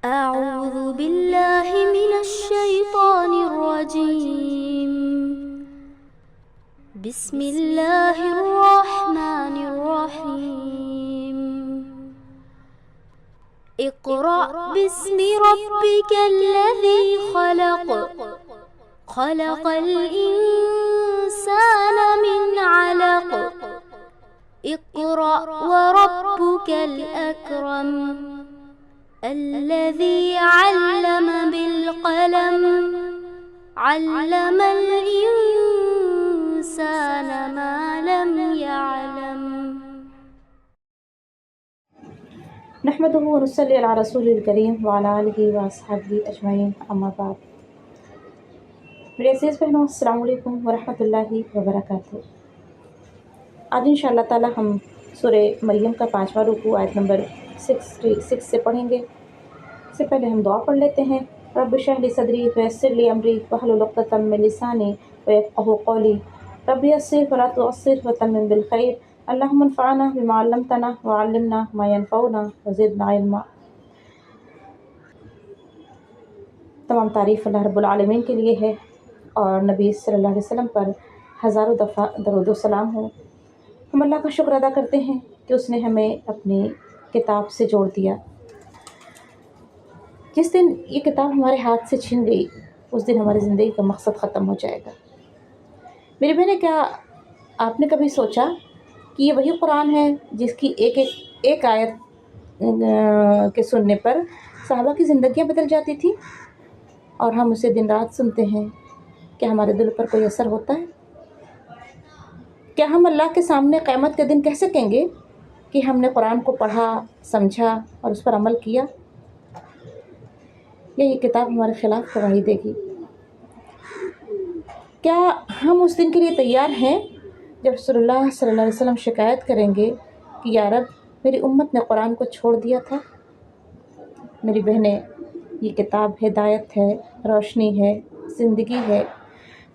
أعوذ بالله من الشيطان الرجيم. بسم الله الرحمن الرحيم. اقرأ باسم ربك الذي خلق. خلق الإنسان من علق. اقرأ وربك الأكرم. الذي علم بالقلم. علم الإنسان ما لم يعلم. نحمده ونصلي على رسول الکریم وعلى آلہ واصحابہ اجمعین، اما بعد۔ میرے عزیز بہنوں، السلام علیکم ورحمۃ اللہ وبرکاتہ۔ آج انشاءاللہ تعالی ہم سورہ مریم کا 5واں رکوع آیت نمبر 66 سے پڑھیں گے۔ اس سے پہلے ہم دعا پڑھ لیتے ہیں۔ رب اشرح لی صدری ویسر لی امری واحلل عقدۃ من لسانی یفقہوا قولی۔ رب یسر ولا تعسر وتمم بالخیر۔ اللہم انفعنا بما علمتنا وعلمنا ما ینفعنا وزدنا علما۔ تمام تعریف اللہ رب العالمین کے لیے ہے اور نبی صلی اللہ علیہ وسلم پر ہزاروں دفعہ درود و سلام ہو۔ ہم اللہ کا شکر ادا کرتے ہیں کہ اس نے ہمیں اپنی کتاب سے جوڑ دیا۔ جس دن یہ کتاب ہمارے ہاتھ سے چھن گئی، اس دن ہماری زندگی کا مقصد ختم ہو جائے گا۔ میری بہنیں، کیا آپ نے کبھی سوچا کہ یہ وہی قرآن ہے جس کی ایک آیت کے سننے پر صحابہ کی زندگیاں بدل جاتی تھیں، اور ہم اسے دن رات سنتے ہیں؟ کیا ہمارے دل پر کوئی اثر ہوتا ہے؟ کیا ہم اللہ کے سامنے قیامت کے دن کہہ سکیں گے کہ ہم نے قرآن کو پڑھا، سمجھا اور اس پر عمل کیا؟ یا یہ کتاب ہمارے خلاف گواہی دے گی؟ کیا ہم اس دن کے لیے تیار ہیں جب رسول اللہ صلی اللہ علیہ وسلم شکایت کریں گے کہ یا رب، میری امت نے قرآن کو چھوڑ دیا تھا؟ میری بہنیں، یہ کتاب ہدایت ہے، روشنی ہے، زندگی ہے۔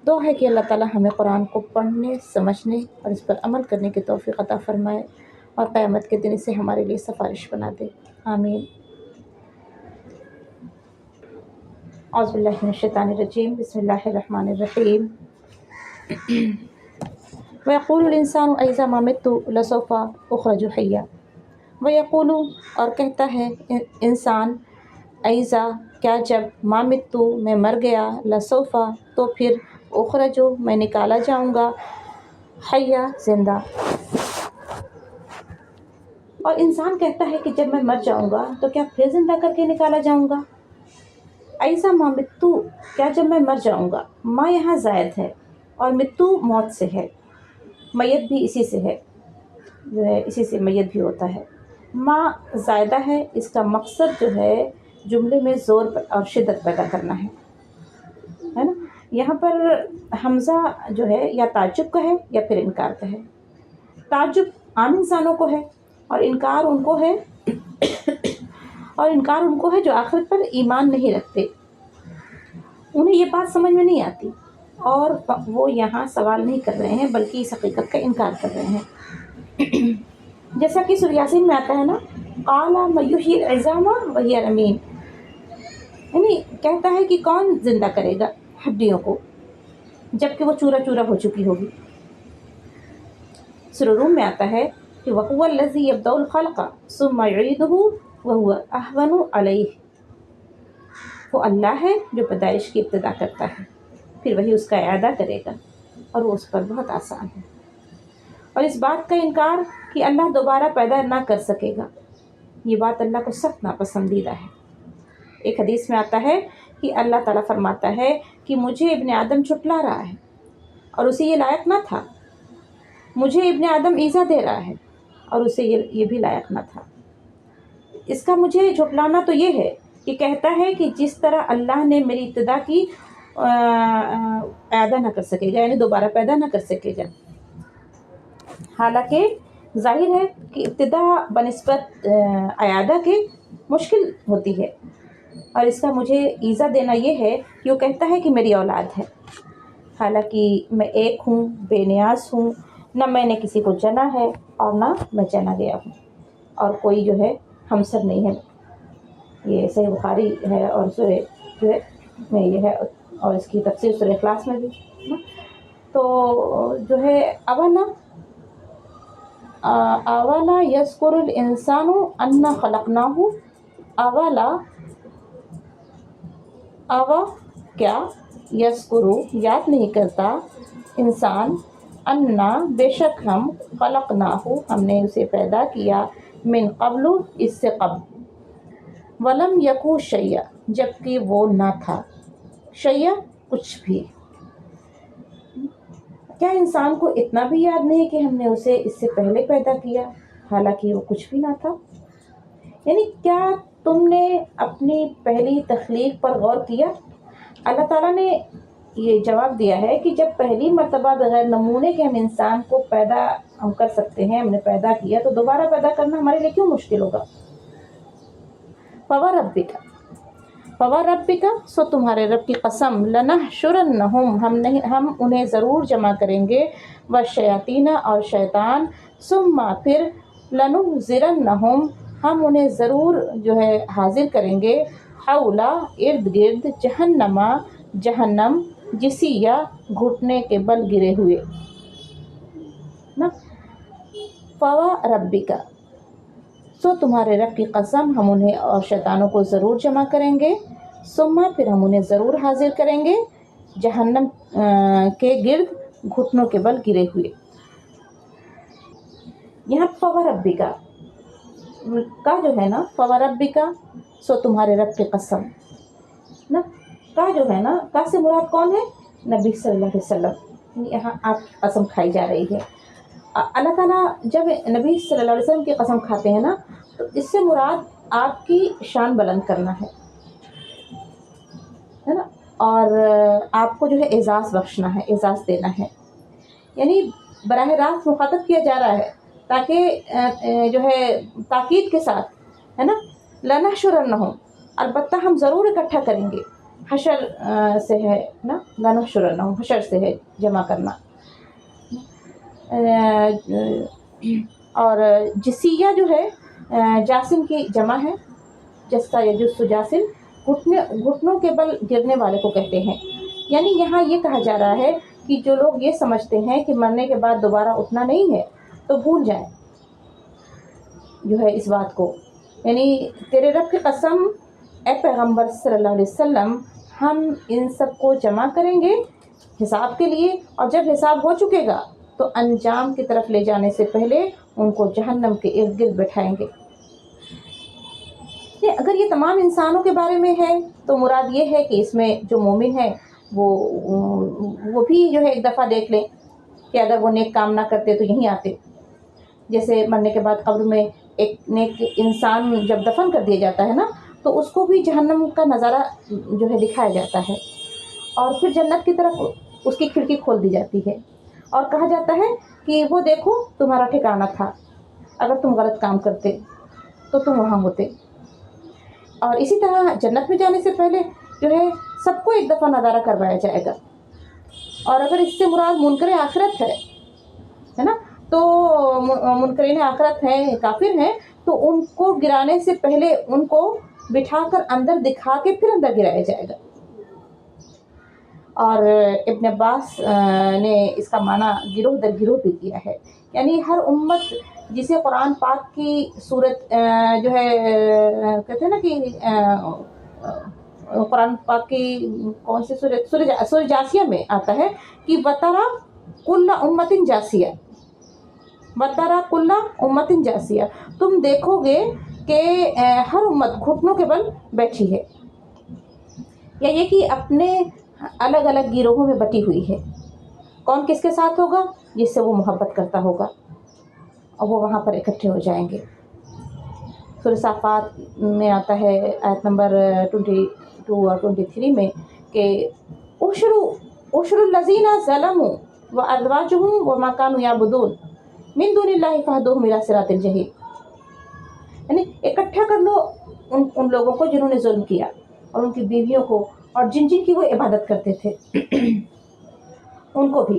دعا ہے کہ اللہ تعالی ہمیں قرآن کو پڑھنے، سمجھنے اور اس پر عمل کرنے کی توفیق عطا فرمائے، اور قیامت کے دن اسے ہمارے لیے سفارش بنا دے، آمین۔ اعوذ باللہ من الشیطان الرجیم، بسم اللہ الرحمن الرحیم۔ وَيَقُولُ الْإِنسَانُ أَإِذَا مَا مِتُّ لَسَوْفَ أُخْرَجُ حَيًّا۔ وَيَقُولُ، اور کہتا ہے انسان، أَإِذَا، کیا جب، مَا مِتُّ، میں مر گیا، لَسَوْفَ، تو پھر، أُخْرَجُ، میں نکالا جاؤں گا، حَيًّا، زندہ۔ اور انسان کہتا ہے کہ جب میں مر جاؤں گا تو کیا پھر زندہ کر کے نکالا جاؤں گا؟ ایسا ما متو، کیا جب میں مر جاؤں گا؟ ما یہاں زائد ہے، اور متو موت سے ہے، میت بھی اسی سے ہے، جو ہے اسی سے میت بھی ہوتا ہے۔ ما زائدہ ہے، اس کا مقصد جو ہے جملے میں زور اور شدت پیدا کرنا ہے نا۔ یہاں پر حمزہ جو ہے یا تعجب کا ہے یا پھر انکار کا ہے۔ تعجب عام انسانوں کو ہے، اور انکار ان کو ہے جو آخرت پر ایمان نہیں رکھتے، انہیں یہ بات سمجھ میں نہیں آتی، اور وہ یہاں سوال نہیں کر رہے ہیں بلکہ اس حقیقت کا انکار کر رہے ہیں۔ جیسا کہ سورہ یاسین میں آتا ہے نا، قال من یحیی العظام وہی رمیم، یعنی کہتا ہے کہ کون زندہ کرے گا ہڈیوں کو جبکہ وہ چورا چورا ہو چکی ہوگی۔ سورہ روم میں آتا ہے کہ وَهُوَ الَّذِي يَبْدَأُ الْخَلْقَ ثُمَّ يُعِيدُهُ وَهُوَ أَهْوَنُ عَلَيْهِ، وہ اللہ ہے جو پیدائش کی ابتدا کرتا ہے، پھر وہی اس کا اعادہ کرے گا، اور وہ اس پر بہت آسان ہے۔ اور اس بات کا انکار کہ اللہ دوبارہ پیدا نہ کر سکے گا، یہ بات اللہ کو سخت ناپسندیدہ ہے۔ ایک حدیث میں آتا ہے کہ اللہ تعالیٰ فرماتا ہے کہ مجھے ابن آدم جھٹلا رہا ہے اور اسے یہ لائق نہ تھا، مجھے ابن آدم ایذا دے رہا ہے اور اسے یہ بھی لائق نہ تھا۔ اس کا مجھے جھٹلانا تو یہ ہے کہ کہتا ہے کہ جس طرح اللہ نے میری ابتدا کی اعادہ نہ کر سکے گا، یعنی دوبارہ پیدا نہ کر سکے گا، حالانکہ ظاہر ہے کہ ابتدا بنسبت اعادہ کے مشکل ہوتی ہے، اور اس کا مجھے ایذا دینا یہ ہے کہ وہ کہتا ہے کہ میری اولاد ہے، حالانکہ میں ایک ہوں، بے نیاز ہوں، نہ میں نے کسی کو جنا ہے اور نہ میں جنا گیا ہوں، اور کوئی جو ہے ہمسر نہیں ہے۔ یہ صحیح بخاری ہے اور سورہ جو ہے میں یہ ہے، اور اس کی تفسیر سورہ اخلاص میں بھی نا۔ تو جو ہے اولا یذکر الانسان انا خلقناہ، اوا کیا، یذکر یاد نہیں کرتا، انسان انا بے شک ہم، خلقناہ ہم نے اسے پیدا کیا، من قبل اس سے قبل، ولم یکو شیئا جبکہ وہ نہ تھا، شیئا کچھ بھی۔ کیا انسان کو اتنا بھی یاد نہیں کہ ہم نے اسے اس سے پہلے پیدا کیا حالانکہ وہ کچھ بھی نہ تھا؟ یعنی کیا تم نے اپنی پہلی تخلیق پر غور کیا؟ اللہ تعالیٰ نے یہ جواب دیا ہے کہ جب پہلی مرتبہ بغیر نمونے کے ہم انسان کو پیدا ہم کر سکتے ہیں، ہم نے پیدا کیا، تو دوبارہ پیدا کرنا ہمارے لیے کیوں مشکل ہوگا؟ فَوَرَبِّكَ سو تمہارے رب کی قسم، لَنَحْشُرَنَّهُمْ ہم انہیں ضرور جمع کریں گے، وَالشَّيَاطِينَ اور شیطان، ثُمَّ پھر لَنُحْضِرَنَّهُمْ ہم انہیں ضرور جو ہے حاضر کریں گے، حول ارد گرد، جہنم جسیہ گھٹنے کے بل گرے ہوئے نا۔ فَوَرَبِّكَ سو تمہارے رب کی قسم، ہم انہیں اور شیطانوں کو ضرور جمع کریں گے، ثم پھر ہم انہیں ضرور حاضر کریں گے، جہنم کے گرد گھٹنوں کے بل گرے ہوئے۔ یہاں فَوَرَبِّكَ کا جو ہے نا، فَوَرَبِّكَ سو تمہارے رب کی قسم نا، کا جو ہے نا، کا سے مراد کون ہے؟ نبی صلی اللہ علیہ وسلم۔ یہاں آپ کی قسم کھائی جا رہی ہے۔ اللہ تعالیٰ جب نبی صلی اللہ علیہ وسلم کی قسم کھاتے ہیں نا، تو اس سے مراد آپ کی شان بلند کرنا ہے نا، اور آپ کو جو ہے اعزاز بخشنا ہے، اعزاز دینا ہے، یعنی براہ راست مخاطب کیا جا رہا ہے تاکہ جو ہے تاکید کے ساتھ ہے نا، لَنَحْشُرَنَّهُمْ البتہ ہم ضرور اکٹھا کریں گے، حشر سے ہے نا، لَنَحْشُرَنَّهُمْ حشر سے ہے جمع کرنا، اور جسیہ جو ہے جاسم کی جمع ہے، جسا یجس جاسم، گھٹنوں کے بل گرنے والے کو کہتے ہیں۔ یعنی یہاں یہ کہا جا رہا ہے کہ جو لوگ یہ سمجھتے ہیں کہ مرنے کے بعد دوبارہ اٹھنا نہیں ہے تو بھول جائیں جو ہے اس بات کو، یعنی تیرے رب کی قسم اے پیغمبر صلی اللہ علیہ وسلم، ہم ان سب کو جمع کریں گے حساب کے لیے، اور جب حساب ہو چکے گا تو انجام کی طرف لے جانے سے پہلے ان کو جہنم کے ارد گرد بٹھائیں گے۔ اگر یہ تمام انسانوں کے بارے میں ہے تو مراد یہ ہے کہ اس میں جو مومن ہے وہ بھی جو ہے ایک دفعہ دیکھ لیں کہ اگر وہ نیک کام نہ کرتے تو یہیں آتے، جیسے مرنے کے بعد قبر میں ایک نیک انسان جب دفن کر دیا جاتا ہے نا، تو اس کو بھی جہنم کا نظارہ جو ہے دکھایا جاتا ہے، اور پھر جنت کی طرف اس کی کھڑکی کھول دی جاتی ہے اور کہا جاتا ہے کہ وہ دیکھو تمہارا ٹھکانہ تھا، اگر تم غلط کام کرتے تو تم وہاں ہوتے۔ اور اسی طرح جنت میں جانے سے پہلے جو ہے سب کو ایک دفعہ نظارہ کروایا جائے گا، اور اگر اس سے مراد منکر آخرت ہے نا، تو منکرین آخرت ہیں، کافر ہیں، تو ان کو گرانے سے پہلے ان کو بٹھا کر اندر دکھا کے پھر اندر گرایا جائے گا۔ اور ابن عباس نے اس کا معنی گروہ در گروہ بھی کیا ہے، یعنی ہر امت جسے قرآن پاک کی صورت جو ہے کہتے ہیں نا کہ قرآن پاک کی کون سی صورت، سورہ جاسیہ میں آتا ہے کہ وَتَرَى كُلَّ أُمَّةٍ جَاسِيَةٍ، وَتَرَى كُلَّ أُمَّةٍ جَاسِيَةٍ، تم دیکھو گے کہ ہر امت گھٹنوں کے بل بیٹھی ہے، یا یہ کہ اپنے الگ الگ گروہوں میں بٹی ہوئی ہے، کون کس کے ساتھ ہوگا؟ جس سے وہ محبت کرتا ہوگا، اور وہ وہاں پر اکٹھے ہو جائیں گے۔ سورہ صافات میں آتا ہے آیت نمبر 22 اور 23 میں کہ اُحْشُرُوا الَّذِينَ ظَلَمُوا وَأَزْوَاجُهُمْ وَمَا كَانُوا يَعْبُدُونَ مِن دُونِ اللَّهِ فَاهْدُوهُمْ إِلَىٰ صِرَاطِ الْجَحِيمِ، یعنی اکٹھا کر لو ان لوگوں کو جنہوں نے ظلم کیا، اور ان کی بیویوں کو، اور جن کی وہ عبادت کرتے تھے ان کو بھی،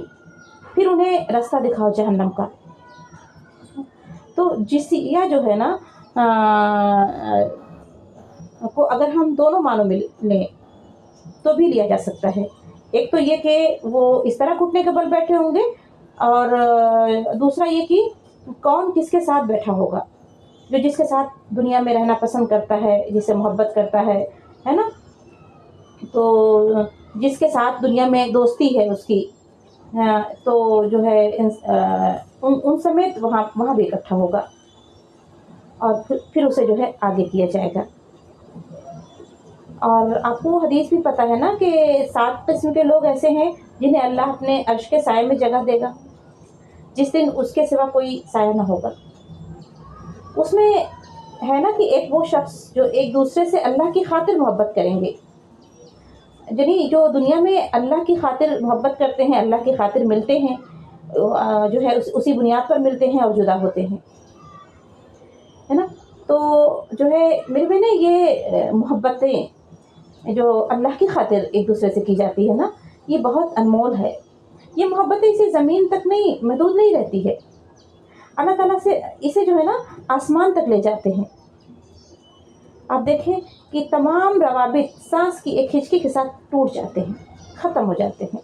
پھر انہیں راستہ دکھاؤ جہنم کا۔ تو جسیہ جو ہے نا کو اگر ہم دونوں معنوں میں لیں تو بھی لیا جا سکتا ہے. ایک تو یہ کہ وہ اس طرح گھٹنے کے بل بیٹھے ہوں گے، اور دوسرا یہ کہ کون کس کے ساتھ بیٹھا ہوگا. جو جس کے ساتھ دنیا میں رہنا پسند کرتا ہے، جسے محبت کرتا ہے نا، تو جس کے ساتھ دنیا میں دوستی ہے اس کی، تو جو ہے ان سمیت وہاں بھی اکٹھا ہوگا، اور پھر اسے جو ہے آگے کیا جائے گا. اور آپ کو حدیث بھی پتہ ہے نا کہ 7 قسم کے لوگ ایسے ہیں جنہیں اللہ اپنے عرش کے سائے میں جگہ دے گا، جس دن اس کے سوا کوئی سایہ نہ ہوگا. اس میں ہے نا کہ ایک وہ شخص جو ایک دوسرے سے اللہ کی خاطر محبت کریں گے، یعنی جو دنیا میں اللہ کی خاطر محبت کرتے ہیں، اللہ کی خاطر ملتے ہیں، جو ہے اسی بنیاد پر ملتے ہیں اور جدا ہوتے ہیں، ہے نا. تو جو ہے میرے بہنیں، یہ محبتیں جو اللہ کی خاطر ایک دوسرے سے کی جاتی ہے نا، یہ بہت انمول ہے. یہ محبتیں اسے زمین تک نہیں محدود نہیں رہتی ہے، اللہ تعالیٰ سے اسے جو ہے نا آسمان تک لے جاتے ہیں. آپ دیکھیں کہ تمام روابط سانس کی ایک ہچکی کے ساتھ ٹوٹ جاتے ہیں، ختم ہو جاتے ہیں،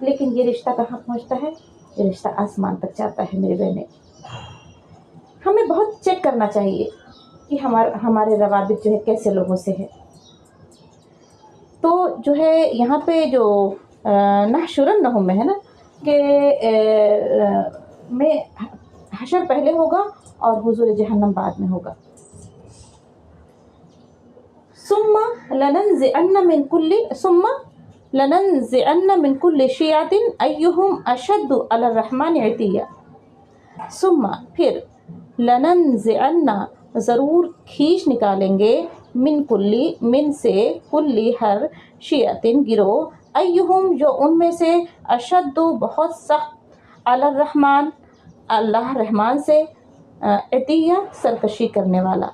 لیکن یہ رشتہ کہاں پہنچتا ہے؟ یہ رشتہ آسمان تک جاتا ہے. میرے بہنیں، ہمیں بہت چیک کرنا چاہیے کہ ہمارے روابط جو ہے کیسے لوگوں سے ہے. تو جو ہے یہاں پہ جو نحشرنہم میں ہے نا کہ میں حشر پہلے ہوگا اور حضور جہنم بعد میں ہوگا. ثم لننزعن من كل شیعۃ ایہم اشد علی الرحمن عتیا. ثم پھر لننزعن ضرور کھینچ نکالیں گے، من سے کلی ہر شیعۃ گروہ، ایہم جو ان میں سے، اشد بہت سخت، علی الرحمن اللہ رحمان سے، عتیہ سرکشی کرنے والا.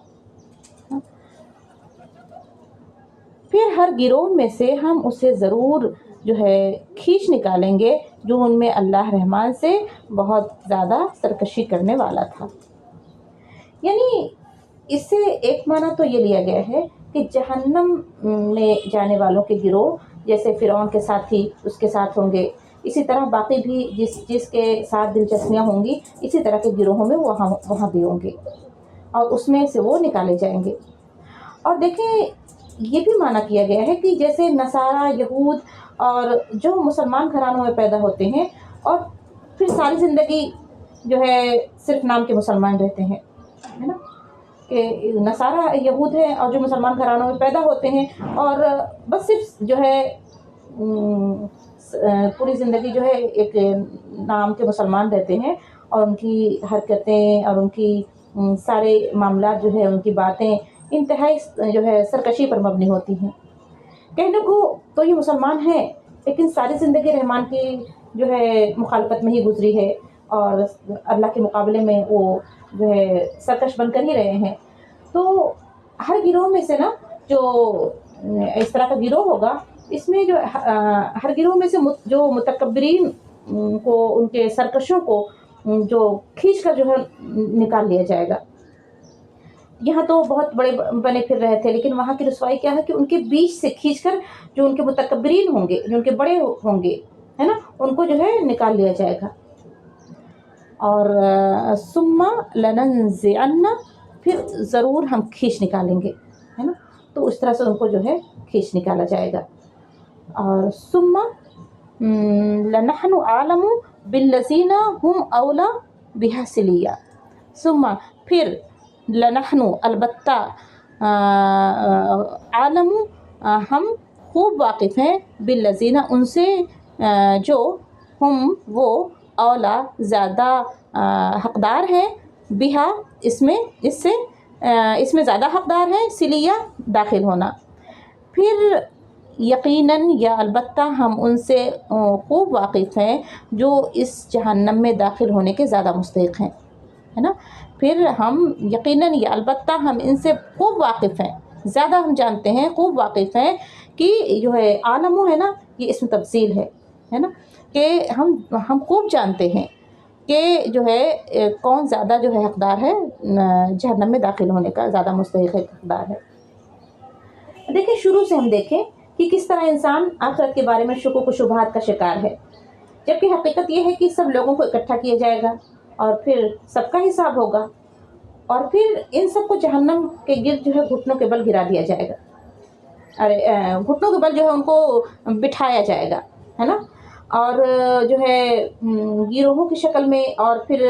پھر ہر گروہ میں سے ہم اسے ضرور جو ہے کھینچ نکالیں گے جو ان میں اللہ رحمان سے بہت زیادہ سرکشی کرنے والا تھا. یعنی اس سے ایک معنی تو یہ لیا گیا ہے کہ جہنم میں جانے والوں کے گروہ جیسے فرعون کے ساتھی اس کے ساتھ ہوں گے، اسی طرح باقی بھی جس کے ساتھ دلچسپیاں ہوں گی، اسی طرح کے گروہوں میں وہاں بھی ہوں گے، اور اس میں سے وہ نکالے جائیں گے. اور دیکھیں یہ بھی معنی کیا گیا ہے کہ جیسے نصارہ، یہود اور جو مسلمان گھرانوں میں پیدا ہوتے ہیں اور پھر ساری زندگی جو ہے صرف نام کے مسلمان رہتے ہیں، ہے نا، کہ نصارہ یہود ہیں اور جو مسلمان گھرانوں میں پیدا ہوتے ہیں اور بس صرف جو ہے پوری زندگی جو ہے ایک نام کے مسلمان رہتے ہیں، اور ان کی حرکتیں اور ان کی سارے معاملات جو ہے ان کی باتیں انتہائی جو ہے سرکشی پر مبنی ہوتی ہیں. کہنے کو تو یہ مسلمان ہیں لیکن ساری زندگی رحمان کی جو ہے مخالفت میں ہی گزری ہے، اور اللہ کے مقابلے میں وہ جو ہے سرکش بن کر ہی رہے ہیں. تو ہر گروہ میں سے نا جو اس طرح کا گروہ ہوگا، اس میں جو ہر گروہ میں سے جو متکبرین کو، ان کے سرکشوں کو جو کھینچ کر جو ہے نکال لیا جائے گا. یہاں تو بہت بڑے بنے پھر رہے تھے، لیکن وہاں کی رسوائی کیا ہے کہ ان کے بیچ سے کھینچ کر جو ان کے متکبرین ہوں گے، جو ان کے بڑے ہوں گے، ہے نا، ان کو جو ہے نکال لیا جائے گا. اور ثم لننزعن، پھر ضرور ہم کھینچ نکالیں گے، ہے نا. تو اس طرح سے ان کو جو ہے کھینچ نکالا جائے گا. اور ثم لنحن عالم بالذین هم اولی بها صلیہ. ثم پھر لنحن البتہ عالم ہم خوب واقف ہیں، بالذین ان سے جو، ہم وہ، اولا زیادہ حقدار ہیں، بہا اس میں زیادہ حقدار ہیں، صلیہ داخل ہونا. پھر یقیناً یا البتہ ہم ان سے خوب واقف ہیں جو اس جہنم میں داخل ہونے کے زیادہ مستحق ہیں، ہے نا. پھر ہم یقیناً یا البتہ ہم ان سے خوب واقف ہیں، زیادہ ہم جانتے ہیں، خوب واقف ہیں کہ جو ہے عالم ہے نا، یہ اسم تفصیل ہے نا، کہ ہم خوب جانتے ہیں کہ جو ہے کون زیادہ جو ہے حقدار ہے جہنم میں داخل ہونے کا، زیادہ مستحق حقدار ہے. دیکھیں شروع سے ہم دیکھیں کہ کس طرح انسان آخرت کے بارے میں شکوک و شبہات کا شکار ہے، جبکہ حقیقت یہ ہے کہ سب لوگوں کو اکٹھا کیا جائے گا اور پھر سب کا حساب ہوگا، اور پھر ان سب کو جہنم کے گرد جو ہے گھٹنوں کے بل گرا دیا جائے گا، گھٹنوں کے بل جو ہے ان کو بٹھایا جائے گا، ہے نا، اور جو ہے گروہوں کی شکل میں، اور پھر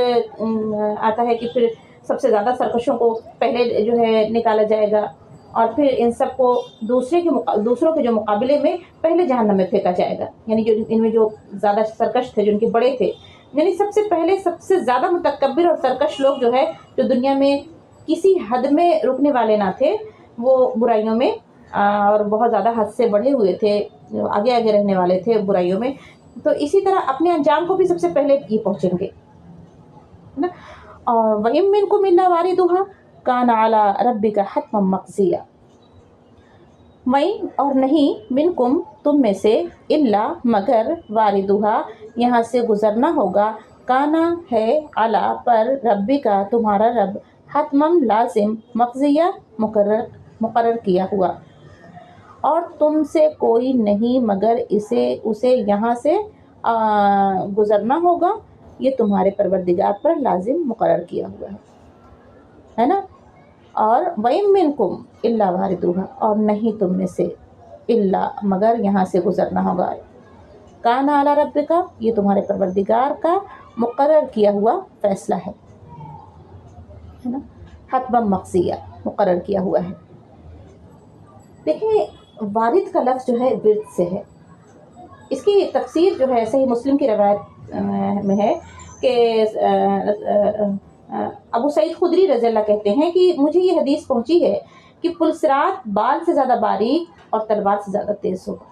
آتا ہے کہ پھر سب سے زیادہ سرکشوں کو پہلے جو ہے نکالا جائے گا، اور پھر ان سب کو دوسروں کے جو مقابلے میں پہلے جہنم میں پھینکا جائے گا، یعنی جو ان میں جو زیادہ سرکش تھے، جو ان کے بڑے تھے، یعنی سب سے پہلے سب سے زیادہ متکبر اور سرکش لوگ جو ہے، جو دنیا میں کسی حد میں رکنے والے نہ تھے، وہ برائیوں میں اور بہت زیادہ حد سے بڑھے ہوئے تھے، آگے آگے رہنے والے تھے برائیوں میں، تو اسی طرح اپنے انجام کو بھی سب سے پہلے یہ پہنچیں گے، ہے نا۔ اور وَإِن مِّنكُمْ إِلَّا وَارِدُهَا كَانَ عَلَىٰ رَبِّكَ حَتْمًا مَّقْضِيًّا، وَإِن اور نہیں، منکم تم میں سے، الا مگر، واردها یہاں سے گزرنا ہوگا، کانا ہے، علی پر، ربی کا تمہارا رب، حتمم لازم، مقضیہ مقرر کیا ہوا، اور تم سے کوئی نہیں مگر اسے یہاں سے گزرنا ہوگا، یہ تمہارے پروردگار پر لازم مقرر کیا ہوا ہے نا۔ اور وَإِن مِّنكُمْ إِلَّا وَارِدُهَا اور نہیں تم میں سے، الا مگر یہاں سے گزرنا ہوگا، کان علی ربک یہ تمہارے پروردگار کا مقرر کیا ہوا فیصلہ ہے نا، حتما مقضیہ مقرر کیا ہوا ہے۔ دیکھیں وارد کا لفظ جو ہے ورد سے ہے، اس کی تفسیر جو ہے صحیح مسلم کی روایت میں ہے کہ ابو سعید خدری رضی اللہ کہتے ہیں کہ مجھے یہ حدیث پہنچی ہے کہ پل صراط بال سے زیادہ باریک اور تلوار سے زیادہ تیز ہوگا،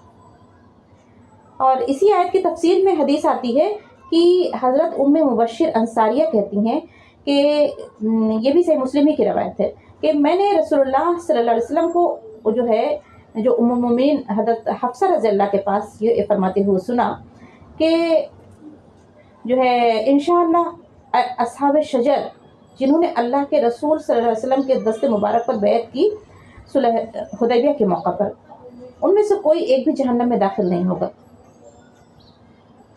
اور اسی آیت کی تفسیر میں حدیث آتی ہے کہ حضرت ام مبشر انصاریہ کہتی ہیں کہ یہ بھی صحیح مسلم ہی کی روایت ہے کہ میں نے رسول اللہ صلی اللہ علیہ وسلم کو جو ہے جو ام المومنین حضرت حفصہ رضی اللہ کے پاس یہ فرماتے ہوئے سنا کہ جو ہے انشاءاللہ اصحاب شجر جنہوں نے اللہ کے رسول صلی اللہ علیہ وسلم کے دست مبارک پر بیعت کی صلح حدیبیہ کے موقع پر، ان میں سے کوئی ایک بھی جہنم میں داخل نہیں ہوگا۔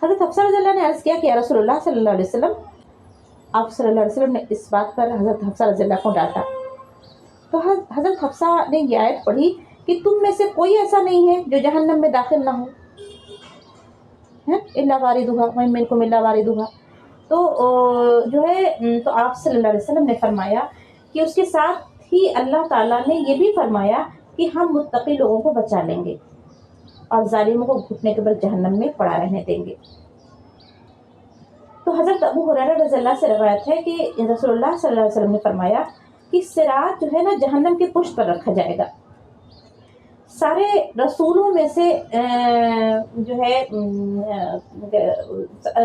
حضرت حفصہ رضی اللہ نے عرض کیا کہ یا رسول اللہ صلی اللہ علیہ وسلم، آپ صلی اللہ علیہ وسلم نے اس بات پر حضرت حفصہ رضی اللہ کو ڈانٹا، تو حضرت حفصہ نے یہ آیت پڑھی کہ تم میں سے کوئی ایسا نہیں ہے جو جہنم میں داخل نہ ہو، الا واردھا وَإِن مِّنكُمْ إِلَّا واردھا، تو جو ہے تو آپ صلی اللہ علیہ وسلم نے فرمایا کہ اس کے ساتھ ہی اللہ تعالیٰ نے یہ بھی فرمایا کہ ہم متقی لوگوں کو بچا لیں گے اور ظالموں کو گھٹنے کے بل جہنم میں پڑا رہنے دیں گے۔ تو حضرت ابو ہریرہ رضی اللہ سے روایت ہے کہ رسول اللہ صلی اللہ علیہ وسلم نے فرمایا کہ صراط جو ہے نا جہنم کے پشت پر رکھا جائے گا، سارے رسولوں میں سے جو ہے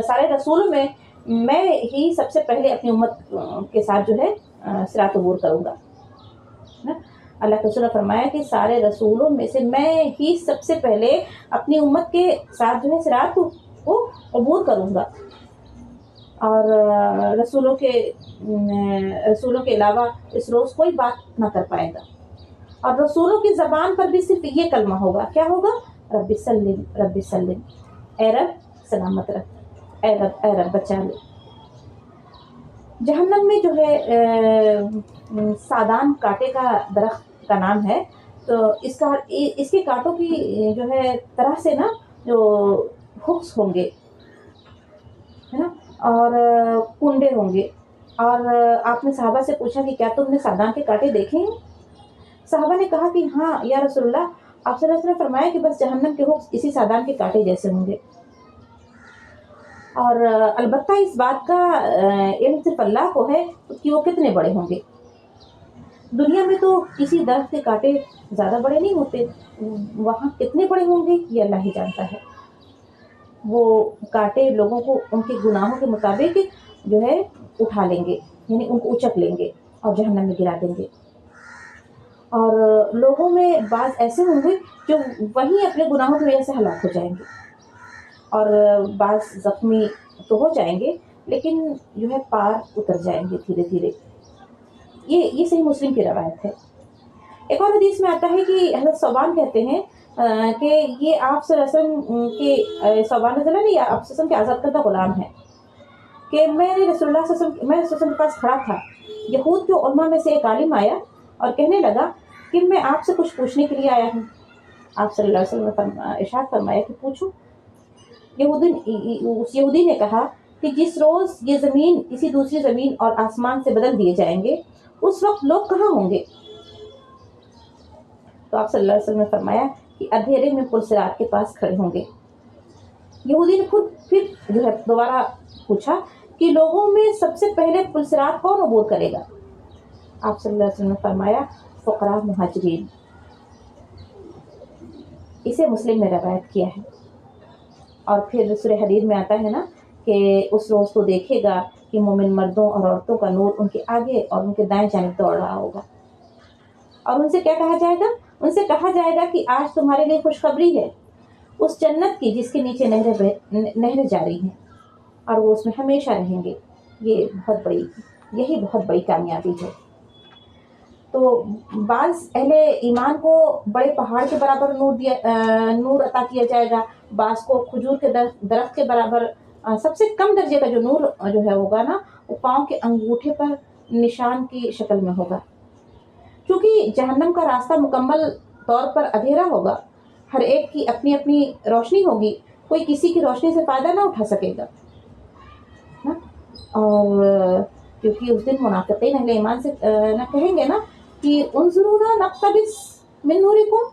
سارے رسولوں میں میں ہی سب سے پہلے اپنی امت کے ساتھ جو ہے صراط عبور کروں گا، اللہ کے رسول نے فرمایا کہ سارے رسولوں میں سے میں ہی سب سے پہلے اپنی امت کے ساتھ جو ہے صراط کو عبور کروں گا، اور رسولوں کے علاوہ اس روز کوئی بات نہ کر پائے گا، اور رسولوں کی زبان پر بھی صرف یہ کلمہ ہوگا، کیا ہوگا؟ رب سلم رب سلم، اے رب سلامت رکھ، اے رب بچا لے۔ جہنم میں جو ہے سادان کانٹے کا درخت کا نام ہے، تو اس کے کانٹوں کی جو ہے طرح سے نا جو ہکس ہوں گے، ہے نا، اور کنڈے ہوں گے، اور آپ نے صحابہ سے پوچھا کہ کیا تم نے سادان کے کانٹے دیکھے ہیں؟ صحابہ نے کہا کہ ہاں یا رسول اللہ، آپ صلی اللہ علیہ وسلم نے فرمایا کہ بس جہنم کے ہکس اسی سادان کے کانٹے جیسے ہوں گے، اور البتہ اس بات کا علم صرف اللہ کو ہے کہ وہ کتنے بڑے ہوں گے۔ دنیا میں تو کسی درخت کے کانٹے زیادہ بڑے نہیں ہوتے، وہاں کتنے بڑے ہوں گے یہ اللہ ہی جانتا ہے۔ وہ کانٹے لوگوں کو ان کے گناہوں کے مطابق جو ہے اٹھا لیں گے، یعنی ان کو اچک لیں گے اور جہنم میں گرا دیں گے، اور لوگوں میں بعض ایسے ہوں گے جو وہیں اپنے گناہوں کی وجہ سے ہلاک ہو جائیں گے، اور بعض زخمی تو ہو جائیں گے لیکن جو ہے پار اتر جائیں گے دھیرے دھیرے۔ یہ صحیح مسلم کی روایت ہے۔ ایک اور حدیث میں آتا ہے کہ حضرت ثوبان کہتے ہیں کہ یہ آپ صلی اللہ علیہ وسلم کے ثوبان رضی اللہ عنہ یہ آپ صلی اللہ علیہ وسلم کے آزاد کردہ غلام ہیں کہ میں رسول اللہ صلی اللہ علیہ وسلم کے پاس کھڑا تھا. یہود کے علماء میں سے ایک عالم آیا اور کہنے لگا کہ میں آپ سے کچھ پوچھنے کے لیے آیا ہوں. آپ صلی اللہ علیہ وسلم نے ارشاد فرمایا کہ پوچھو. اس یہودی نے کہا کہ جس روز یہ زمین کسی دوسری زمین اور آسمان سے بدل دیے جائیں گے اس وقت لوگ کہاں ہوں گے؟ تو آپ صلی اللہ علیہ وسلم نے فرمایا کہ اندھیرے میں پل صراط کے پاس کھڑے ہوں گے. یہودی نے خود پھر جو ہے دوبارہ پوچھا کہ لوگوں میں سب سے پہلے پل صراط کون عبور کرے گا؟ آپ صلی اللہ علیہ وسلم نے فرمایا فقراء مہاجرین. اسے مسلم نے روایت کیا ہے. اور پھر سورہ حدید میں آتا ہے نا کہ اس روز کو دیکھے گا کہ مومن مردوں اور عورتوں کا نور ان کے آگے اور ان کے دائیں جانب دوڑ رہا ہوگا. اور ان سے کیا کہا جائے گا؟ ان سے کہا جائے گا کہ آج تمہارے لیے خوشخبری ہے اس جنت کی جس کے نیچے نہریں جاری ہیں اور وہ اس میں ہمیشہ رہیں گے. یہی بہت بڑی کامیابی ہے. تو بعض اہل ایمان کو بڑے پہاڑ کے برابر نور عطا کیا جائے گا، بعض کو کھجور کے درخت کے برابر. سب سے کم درجے کا جو نور جو ہے ہوگا نا وہ پاؤں کے انگوٹھے پر نشان کی شکل میں ہوگا. کیونکہ جہنم کا راستہ مکمل طور پر اندھیرا ہوگا، ہر ایک کی اپنی اپنی روشنی ہوگی، کوئی کسی کی روشنی سے فائدہ نہ اٹھا سکے گا. اور کیونکہ اس دن منافقین اہل ایمان سے نہ کہیں گے نا کہ انظرونا نقتبس من نورکم،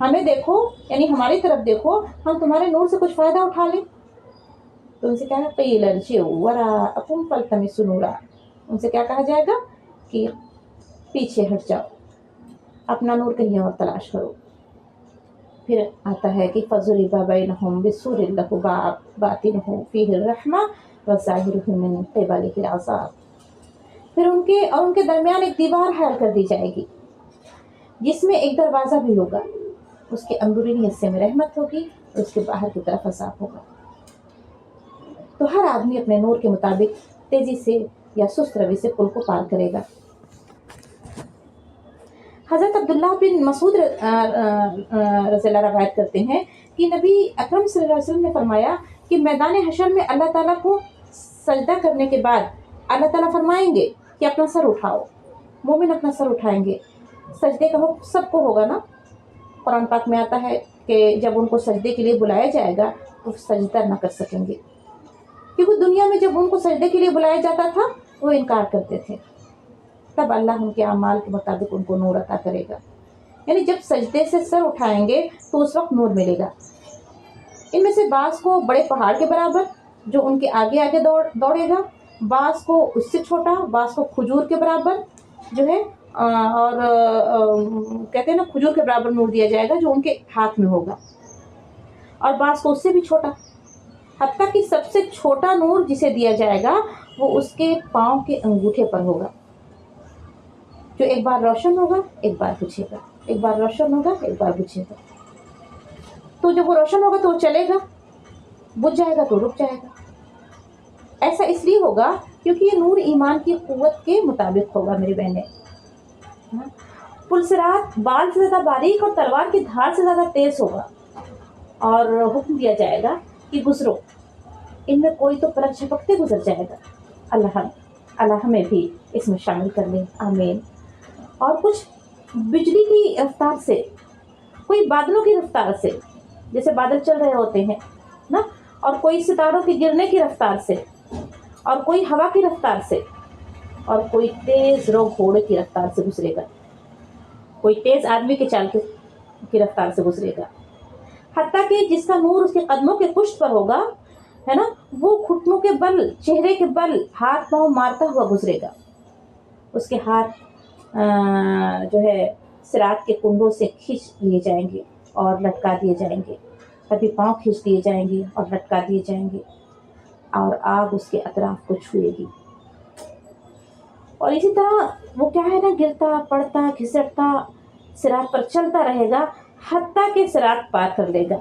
ہمیں دیکھو یعنی ہماری طرف دیکھو ہم تمہارے نور سے کچھ فائدہ اٹھا لیں. تو ان سے کیا قیل ارجعوا وراءکم فالتمسوا نورا، ان سے کیا کہا جائے گا کہ پیچھے ہٹ جاؤ، اپنا نور کہیں اور تلاش کرو. پھر آتا ہے کہ فضرب بینہم بسور لہ باب باطنہ فیہ الرحمہ وظاہرہ من قبلہ العذاب. پھر ان کے درمیان ایک دیوار حائل کر دی جائے گی جس میں ایک دروازہ بھی ہوگا، اس کے اندرونی حصے میں رحمت ہوگی اور اس کے باہر کی طرف عذاب ہوگا. تو ہر آدمی اپنے نور کے مطابق تیزی سے یا سست روی سے پل کو پار کرے گا. حضرت عبداللہ بن مسعود رضی اللہ روایت کرتے ہیں کہ نبی اکرم صلی اللہ علیہ وسلم نے فرمایا کہ میدان حشر میں اللہ تعالیٰ کو سجدہ کرنے کے بعد اللہ تعالیٰ فرمائیں گے کہ اپنا سر اٹھاؤ. مومن اپنا سر اٹھائیں گے. سجدے کا حکم سب کو ہوگا نا. قرآن پاک میں آتا ہے کہ جب ان کو سجدے کے لیے بلایا جائے گا تو سجدہ نہ کر سکیں گے، کیونکہ دنیا میں جب ان کو سجدے کے لیے بلایا جاتا تھا وہ انکار کرتے تھے. تب اللہ ان کے اعمال کے مطابق ان کو نور عطا کرے گا. یعنی جب سجدے سے سر اٹھائیں گے تو اس وقت نور ملے گا. ان میں سے بعض کو بڑے پہاڑ کے برابر جو ان کے آگے آگے دوڑے گا، بعض کو اس سے چھوٹا، بعض کو کھجور کے برابر جو ہے اور کہتے ہیں نا کھجور کے برابر نور دیا جائے گا جو ان کے ہاتھ میں ہوگا، اور بعض کو اس سے بھی چھوٹا. حتیٰ کہ سب سے چھوٹا نور جسے دیا جائے گا وہ اس کے پاؤں کے انگوٹھے پر ہوگا، جو ایک بار روشن ہوگا ایک بار بجھے گا، ایک بار روشن ہوگا ایک بار بجھے گا. تو جب وہ روشن ہوگا تو وہ چلے گا، بجھ جائے گا تو رک جائے گا. ایسا اس لیے ہوگا کیونکہ یہ نور ایمان کی قوت کے مطابق ہوگا. میری بہنیں، پل صراط بال سے زیادہ باریک اور تلوار کی دھار سے زیادہ تیز ہوگا، اور حکم دیا جائے گا کہ گزرو. ان میں کوئی تو پلک جھپکتے گزر جائے گا. اللہ ہمیں بھی اس میں شامل کر لیں، آمین. اور کچھ بجلی کی رفتار سے، کوئی بادلوں کی رفتار سے، جیسے بادل چل رہے ہوتے ہیں نا، اور کوئی ستاروں کے گرنے کی رفتار سے، اور کوئی ہوا کی رفتار سے، اور کوئی تیز رو گھوڑے کی رفتار سے گزرے گا، کوئی تیز آدمی کے چال کی رفتار سے گزرے گا. حتیٰ کہ جس کا نور اس کے قدموں کے پشت پر ہوگا ہے نا، وہ گھٹنوں کے بل، چہرے کے بل، ہاتھ پاؤں مارتا ہوا گزرے گا. اس کے ہاتھ جو ہے صراط کے کنڈوں سے کھینچ لیے جائیں گے اور لٹکا دیے جائیں گے، کبھی پاؤں کھینچ دیے جائیں گے اور لٹکا دیے جائیں گے، اور آگ اس کے اطراف کو چھوئے گی. اور اسی طرح وہ کیا ہے نا، گرتا پڑتا گھسٹتا صراط پر چلتا رہے گا حتیٰ کہ صراط پار کر لے گا.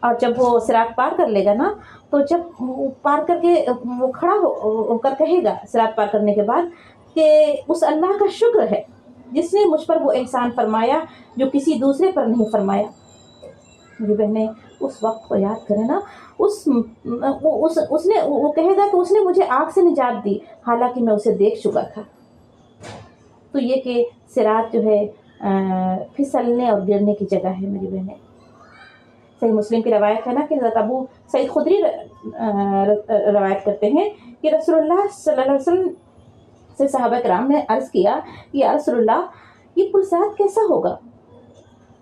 اور جب وہ صراط پار کر لے گا نا، تو جب وہ پار کر کے وہ کھڑا ہو کر کہے گا صراط پار کرنے کے بعد کہ اس اللہ کا شکر ہے جس نے مجھ پر وہ احسان فرمایا جو کسی دوسرے پر نہیں فرمایا۔ میری بہنیں اس وقت کو یاد کریں نا، اس نے وہ کہے گا کہ اس نے مجھے آگ سے نجات دی حالانکہ میں اسے دیکھ چکا تھا۔ تو یہ کہ صراط جو ہے پھسلنے اور گرنے کی جگہ ہے میری بہنیں۔ صحیح مسلم کی روایت ہے نا کہ حضرت ابو سعید خدری روایت کرتے ہیں کہ رسول اللہ صلی اللہ علیہ وسلم سے صحابہ کرام نے عرض کیا کہ یا رسول اللہ یہ پل صراط کیسا ہوگا؟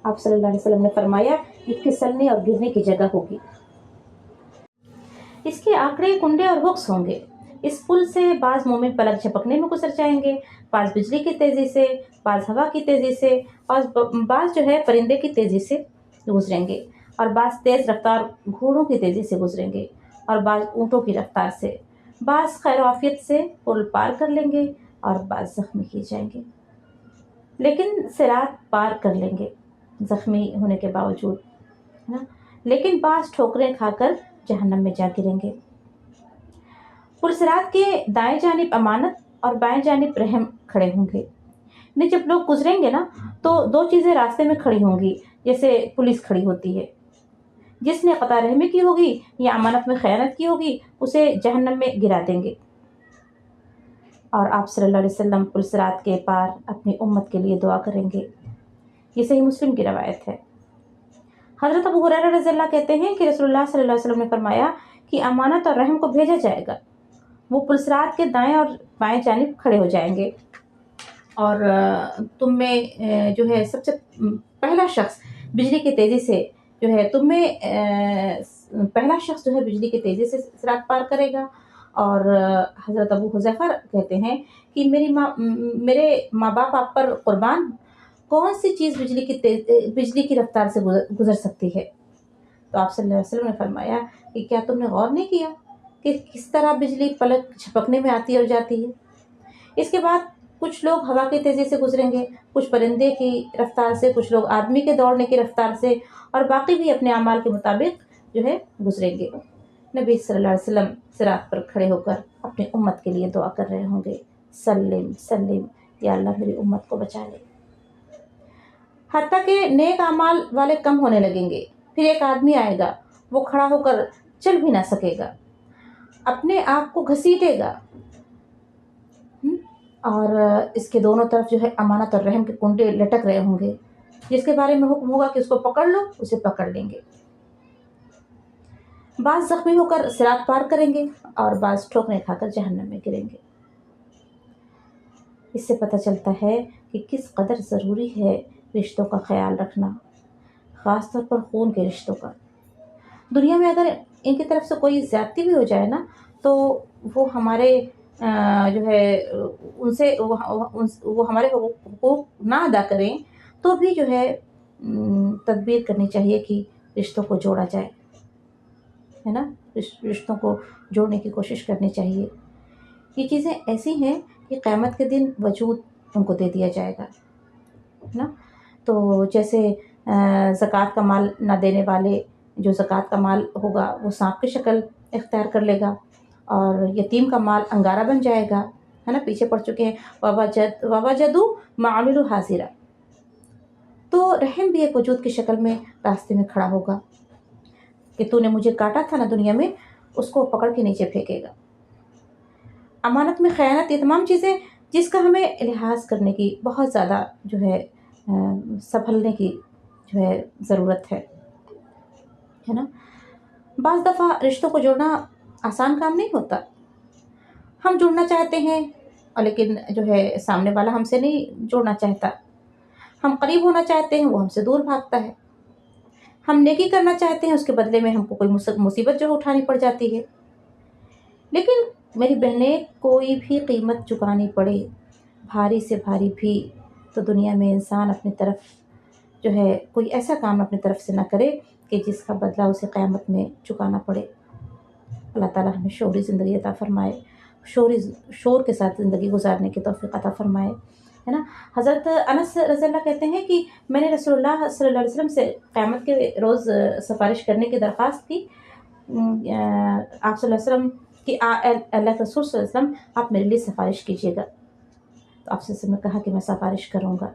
آپ صلی اللہ علیہ وسلم نے فرمایا یہ پھسلنے اور گرنے کی جگہ ہوگی، اس کے آنکڑے کنڈے اور بکس ہوں گے۔ اس پل سے بعض مومن پلک جھپکنے میں گزر جائیں گے، بعض بجلی کی تیزی سے، بعض ہوا کی تیزی سے، اور بعض جو ہے پرندے کی تیزی سے گزریں گے، اور بعض تیز رفتار گھوڑوں کی تیزی سے گزریں گے، اور بعض اونٹوں کی رفتار سے، بعض خیر و عافیت سے پل پار کر لیں گے اور بعض زخمی کیے جائیں گے، لیکن صراط پار کر لیں گے زخمی ہونے کے باوجود، ہے نا، لیکن بعض ٹھوکریں کھا کر جہنم میں جا گریں گے۔ پل صراط کے دائیں جانب امانت اور بائیں جانب رحم کھڑے ہوں گے۔ یعنی جب لوگ گزریں گے نا تو دو چیزیں راستے میں کھڑی ہوں گی، جیسے پولیس کھڑی ہوتی ہے۔ جس نے قطع رحمی کی ہوگی یا امانت میں خیانت کی ہوگی اسے جہنم میں گرا دیں گے۔ اور آپ صلی اللہ علیہ وسلم پل صراط کے پار اپنی امت کے لیے دعا کریں گے۔ یہ صحیح مسلم کی روایت ہے۔ حضرت ابو ہریرہ رضی اللہ کہتے ہیں کہ رسول اللہ صلی اللہ علیہ وسلم نے فرمایا کہ امانت اور رحم کو بھیجا جائے گا، وہ پل صراط کے دائیں اور بائیں جانب کھڑے ہو جائیں گے، اور تم میں جو ہے سب سے پہلا شخص بجلی کی تیزی سے جو ہے تم میں پہلا شخص جو ہے بجلی کی تیزی سے صراط پار کرے گا۔ اور حضرت ابو حذیفہ کہتے ہیں کہ میرے ماں باپ آپ پر قربان، کون سی چیز بجلی کی رفتار سے گزر سکتی ہے؟ تو آپ صلی اللہ علیہ وسلم نے فرمایا کہ کیا تم نے غور نہیں کیا کہ کس طرح بجلی پلک جھپکنے میں آتی اور جاتی ہے؟ اس کے بعد کچھ لوگ ہوا کی تیزی سے گزریں گے، کچھ پرندے کی رفتار سے، کچھ لوگ آدمی کے دوڑنے کی رفتار سے، اور باقی بھی اپنے اعمال کے مطابق جو ہے گزریں گے۔ نبی صلی اللہ علیہ وسلم صراط پر کھڑے ہو کر اپنی امت کے لیے دعا کر رہے ہوں گے، سلم سلم، یا اللہ میری امت کو بچا لے۔ حتیٰ کہ نیک اعمال والے کم ہونے لگیں گے، پھر ایک آدمی آئے گا، وہ کھڑا ہو کر چل بھی نہ سکے گا، اپنے آپ کو گھسیٹے گا، اور اس کے دونوں طرف جو ہے امانت اور رحم کے کنڈے لٹک رہے ہوں گے، جس کے بارے میں حکم ہوگا کہ اس کو پکڑ لو، اسے پکڑ لیں گے۔ بعض زخمی ہو کر صراط پار کریں گے اور بعض ٹھوکریں کھا کر جہنم میں گریں گے۔ اس سے پتہ چلتا ہے کہ کس قدر ضروری ہے رشتوں کا خیال رکھنا، خاص طور پر خون کے رشتوں کا۔ دنیا میں اگر ان کی طرف سے کوئی زیادتی بھی ہو جائے نا تو وہ ہمارے جو ہے ان سے وہ ہمارے حقوق نہ ادا کریں تو بھی جو ہے تدبیر کرنی چاہیے کہ رشتوں کو جوڑا جائے، ہے نا، رشتوں کو جوڑنے کی کوشش کرنی چاہیے۔ یہ چیزیں ایسی ہیں کہ قیامت کے دن وجود ان کو دے دیا جائے گا، ہے نا۔ تو جیسے زکوٰۃ کا مال نہ دینے والے، جو زکوٰۃ کا مال ہوگا وہ سانپ کی شکل اختیار کر لے گا، اور یتیم کا مال انگارہ بن جائے گا، ہے نا، پیچھے پڑ چکے ہیں وَوَجَدُوا مَا عَمِلُوا حَاضِرًا۔ تو رحم بھی ایک وجود کی شکل میں راستے میں کھڑا ہوگا کہ تو نے مجھے کاٹا تھا نا دنیا میں، اس کو پکڑ کے نیچے پھینکے گا۔ امانت میں خیانت، یہ تمام چیزیں جس کا ہمیں لحاظ کرنے کی بہت زیادہ جو ہے سنبھلنے کی جو ہے ضرورت ہے نا۔ بعض دفعہ رشتوں کو جوڑنا آسان کام نہیں ہوتا، ہم جڑنا چاہتے ہیں اور لیکن جو ہے سامنے والا ہم سے نہیں جوڑنا چاہتا، ہم قریب ہونا چاہتے ہیں وہ ہم سے دور بھاگتا ہے، ہم نیکی کرنا چاہتے ہیں اس کے بدلے میں ہم کو کوئی مصیبت جو اٹھانی پڑ جاتی ہے۔ لیکن میری بہنیں کوئی بھی قیمت چکانی پڑے، بھاری سے بھاری بھی، تو دنیا میں انسان اپنی طرف جو ہے کوئی ایسا کام اپنی طرف سے نہ کرے کہ جس کا بدلہ اسے قیامت میں چکانا پڑے۔ اللہ تعالیٰ ہمیں شعوری زندگی عطا فرمائے، شعور کے ساتھ زندگی گزارنے کی توفیق عطا فرمائے، ہے نا۔ حضرت انس رضی اللہ کہتے ہیں کہ میں نے رسول اللہ صلی اللہ علیہ وسلم سے قیامت کے روز سفارش کرنے کی درخواست کی۔ آپ صلی اللہ علیہ وسلم کہ اللہ کے رسول صلی اللہ علیہ وسلم آپ میرے لیے سفارش کیجیے گا۔ تو آپ سے نے کہا کہ میں سفارش کروں گا.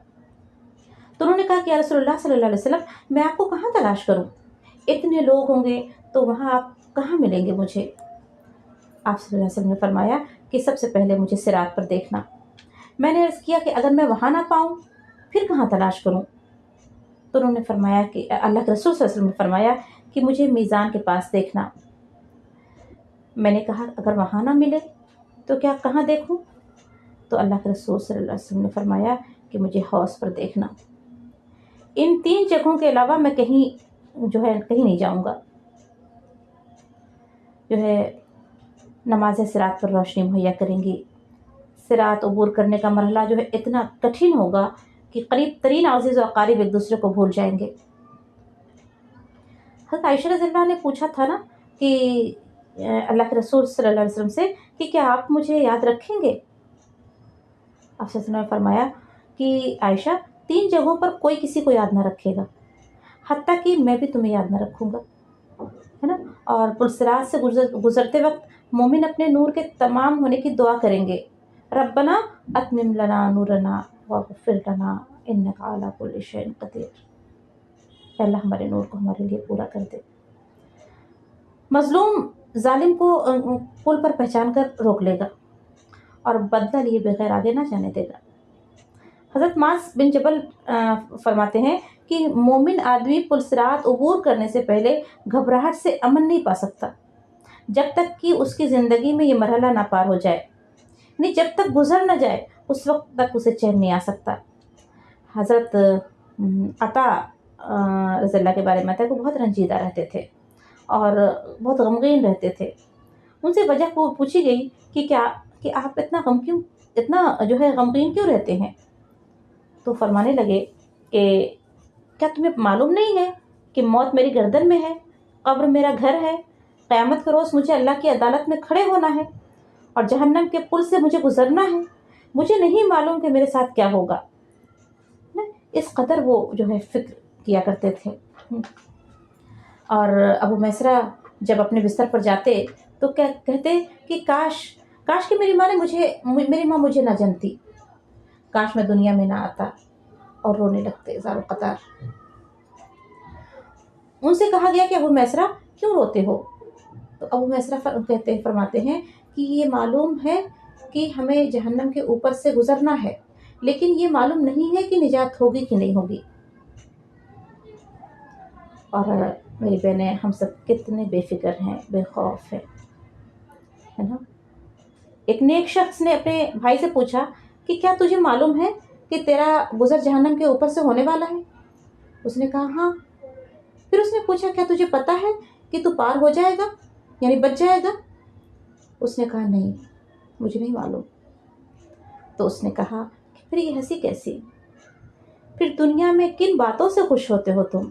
تو انہوں نے کہا کہ یا رسول اللہ صلی اللہ علیہ وسلم میں آپ کو کہاں تلاش کروں، اتنے لوگ ہوں گے تو وہاں آپ کہاں ملیں گے مجھے. آپ صلی اللہ علیہ وسلم نے فرمایا کہ سب سے پہلے مجھے صراط پر دیکھنا. میں نے عرض کیا کہ اگر میں وہاں نہ پاؤں پھر کہاں تلاش کروں. تو انہوں نے فرمایا کہ اللہ کے رسول صلی اللہ علیہ وسلم نے فرمایا کہ مجھے میزان کے پاس دیکھنا. میں نے کہا اگر وہاں نہ ملے تو کیا کہاں دیکھوں. تو اللہ کے رسول صلی اللہ علیہ وسلم نے فرمایا کہ مجھے حوض پر دیکھنا. ان 3 جگہوں کے علاوہ میں کہیں نہیں جاؤں گا. نماز صراط پر روشنی مہیا کریں گی. صراط عبور کرنے کا مرحلہ اتنا کٹھن ہوگا کہ قریب ترین عزیز و اقارب ایک دوسرے کو بھول جائیں گے. حضرت عائشہ رضی اللہ عنہا نے پوچھا تھا نا کہ اللہ کے رسول صلی اللہ علیہ وسلم سے کہ کیا آپ مجھے یاد رکھیں گے. آپ صلی اللہ علیہ وسلم نے فرمایا کہ عائشہ 3 جگہوں پر کوئی کسی کو یاد نہ رکھے گا، حتیٰ کہ میں بھی تمہیں یاد نہ رکھوں گا، ہے نا. اور پلسرات سے گزرتے وقت مومن اپنے نور کے تمام ہونے کی دعا کریں گے. ربنا اتمم لنا نورنا واغفر لنا انک علی کل شیء قدیر. اے اللہ ہمارے نور کو ہمارے لیے پورا کر دے. مظلوم ظالم کو پل پر پہچان کر روک لے گا اور بدلہ لیے بغیر آگے نہ جانے دے گا. حضرت معاذ بن جبل فرماتے ہیں کہ مومن آدمی پلسرات عبور کرنے سے پہلے گھبراہٹ سے امن نہیں پا سکتا جب تک کہ اس کی زندگی میں یہ مرحلہ نہ پار ہو جائے. نہیں، جب تک گزر نہ جائے اس وقت تک اسے چین نہیں آ سکتا. حضرت عطا رضی اللہ کے بارے میں آتا ہے کہ وہ بہت رنجیدہ رہتے تھے اور بہت غمگین رہتے تھے. ان سے وجہ پوچھی گئی کہ آپ اتنا غمگین کیوں رہتے ہیں. تو فرمانے لگے کہ کیا تمہیں معلوم نہیں ہے کہ موت میری گردن میں ہے، قبر میرا گھر ہے، قیامت کے روز مجھے اللہ کی عدالت میں کھڑے ہونا ہے اور جہنم کے پل سے مجھے گزرنا ہے. مجھے نہیں معلوم کہ میرے ساتھ کیا ہوگا. اس قدر وہ فکر کیا کرتے تھے. اور ابو میسرہ جب اپنے بستر پر جاتے تو کہتے کہ کاش کہ میری ماں مجھے نہ جنتی، کاش میں دنیا میں نہ آتا، اور رونے لگتے زار و قطار. ان سے کہا گیا کہ ابو میسرہ کیوں روتے ہو. تو ابو میسرہ فرماتے ہیں کہ یہ معلوم ہے کہ ہمیں جہنم کے اوپر سے گزرنا ہے، لیکن یہ معلوم نہیں ہے کہ نجات ہوگی کہ نہیں ہوگی. اور میری بہنیں ہم سب کتنے بے فکر ہیں، بے خوف ہیں، ہے نا. ایک نیک شخص نے اپنے بھائی سے پوچھا کہ کیا تجھے معلوم ہے کہ تیرا گزر جہنم کے اوپر سے ہونے والا ہے. اس نے کہا ہاں. پھر اس نے پوچھا کیا تجھے پتا ہے کہ تو پار ہو جائے گا، یعنی بچ جائے گا. اس نے کہا نہیں، مجھے نہیں معلوم. تو اس نے کہا کہ پھر یہ ہنسی کیسی، پھر دنیا میں کن باتوں سے خوش ہوتے ہو تم.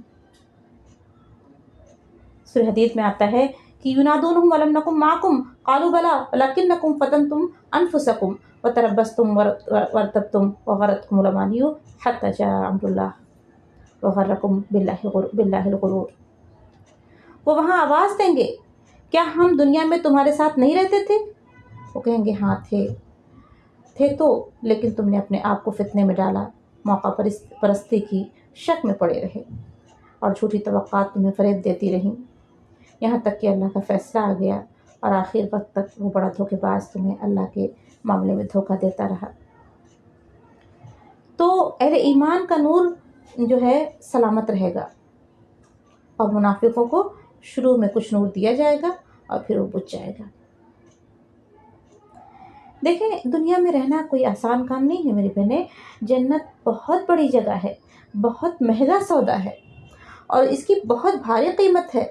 سورہ حدید میں آتا ہے کہ ینادونہم ولم نکن معکم قالوا بلی ولکنکم فتنتم انفسکم وتربصتم وارتبتم وغرتکم الامانی حتی جاء امر اللہ وغرکم باللہ الغرور. وہ وہاں آواز دیں گے کیا ہم دنیا میں تمہارے ساتھ نہیں رہتے تھے. وہ کہیں گے ہاں تھے تو، لیکن تم نے اپنے آپ کو فتنے میں ڈالا، موقع پرستی کی شک میں پڑے رہے اور جھوٹی توقعات تمہیں فریب دیتی رہیں، یہاں تک کہ اللہ کا فیصلہ آ گیا اور آخر وقت تک وہ بڑا دھوکے باز تمہیں اللہ کے معاملے میں دھوکہ دیتا رہا. تو اہل ایمان کا نور سلامت رہے گا، اور منافقوں کو شروع میں کچھ نور دیا جائے گا اور پھر وہ بجھ جائے گا. دیکھیں، دنیا میں رہنا کوئی آسان کام نہیں ہے میری بہنیں. جنت بہت بڑی جگہ ہے، بہت مہنگا سودا ہے اور اس کی بہت بھاری قیمت ہے.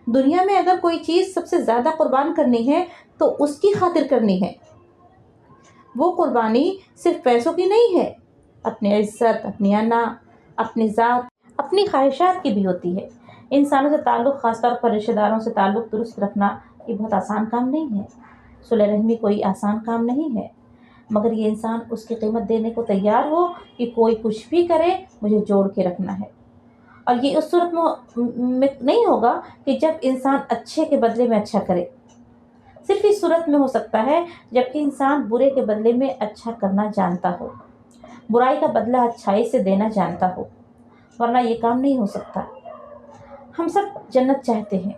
دنیا میں اگر کوئی چیز سب سے زیادہ قربان کرنی ہے تو اس کی خاطر کرنی ہے. وہ قربانی صرف پیسوں کی نہیں ہے، اپنی عزت، اپنی انا، اپنی ذات، اپنی خواہشات کی بھی ہوتی ہے. انسانوں سے تعلق، خاص طور پر رشتہ داروں سے تعلق درست رکھنا یہ بہت آسان کام نہیں ہے. صلح رحمی کوئی آسان کام نہیں ہے، مگر یہ انسان اس کی قیمت دینے کو تیار ہو کہ کوئی کچھ بھی کرے مجھے جوڑ کے رکھنا ہے. اور یہ اس صورت میں نہیں ہوگا کہ جب انسان اچھے کے بدلے میں اچھا کرے. صرف اس صورت میں ہو سکتا ہے جبکہ انسان برے کے بدلے میں اچھا کرنا جانتا ہو، برائی کا بدلہ اچھائی سے دینا جانتا ہو، ورنہ یہ کام نہیں ہو سکتا۔ ہم سب جنت چاہتے ہیں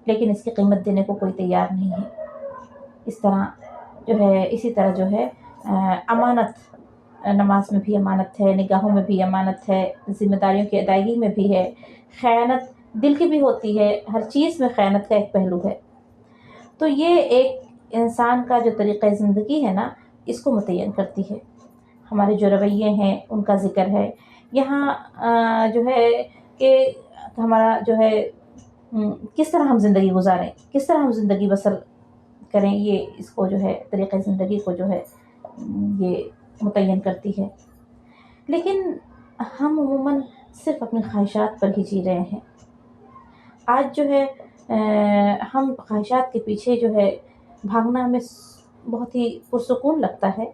لیکن اس کی قیمت دینے کو کوئی تیار نہیں ہے۔ اسی طرح جو ہے امانت، نماز میں بھی امانت ہے، نگاہوں میں بھی امانت ہے، ذمہ داریوں کی ادائیگی میں بھی ہے، خیانت دل کی بھی ہوتی ہے، ہر چیز میں خیانت کا ایک پہلو ہے۔ تو یہ ایک انسان کا جو طریقہ زندگی ہے نا، اس کو متعین کرتی ہے۔ ہمارے جو رویے ہیں ان کا ذکر ہے یہاں، جو ہے کہ ہمارا جو ہے کس طرح ہم زندگی گزاریں، کس طرح ہم زندگی بسر کریں، یہ اس کو جو ہے طریقہ زندگی کو جو ہے یہ متعین کرتی ہے۔ لیکن ہم عموماً صرف اپنی خواہشات پر ہی جی رہے ہیں۔ آج جو ہے ہم خواہشات کے پیچھے جو ہے بھاگنا ہمیں بہت ہی پرسکون لگتا ہے،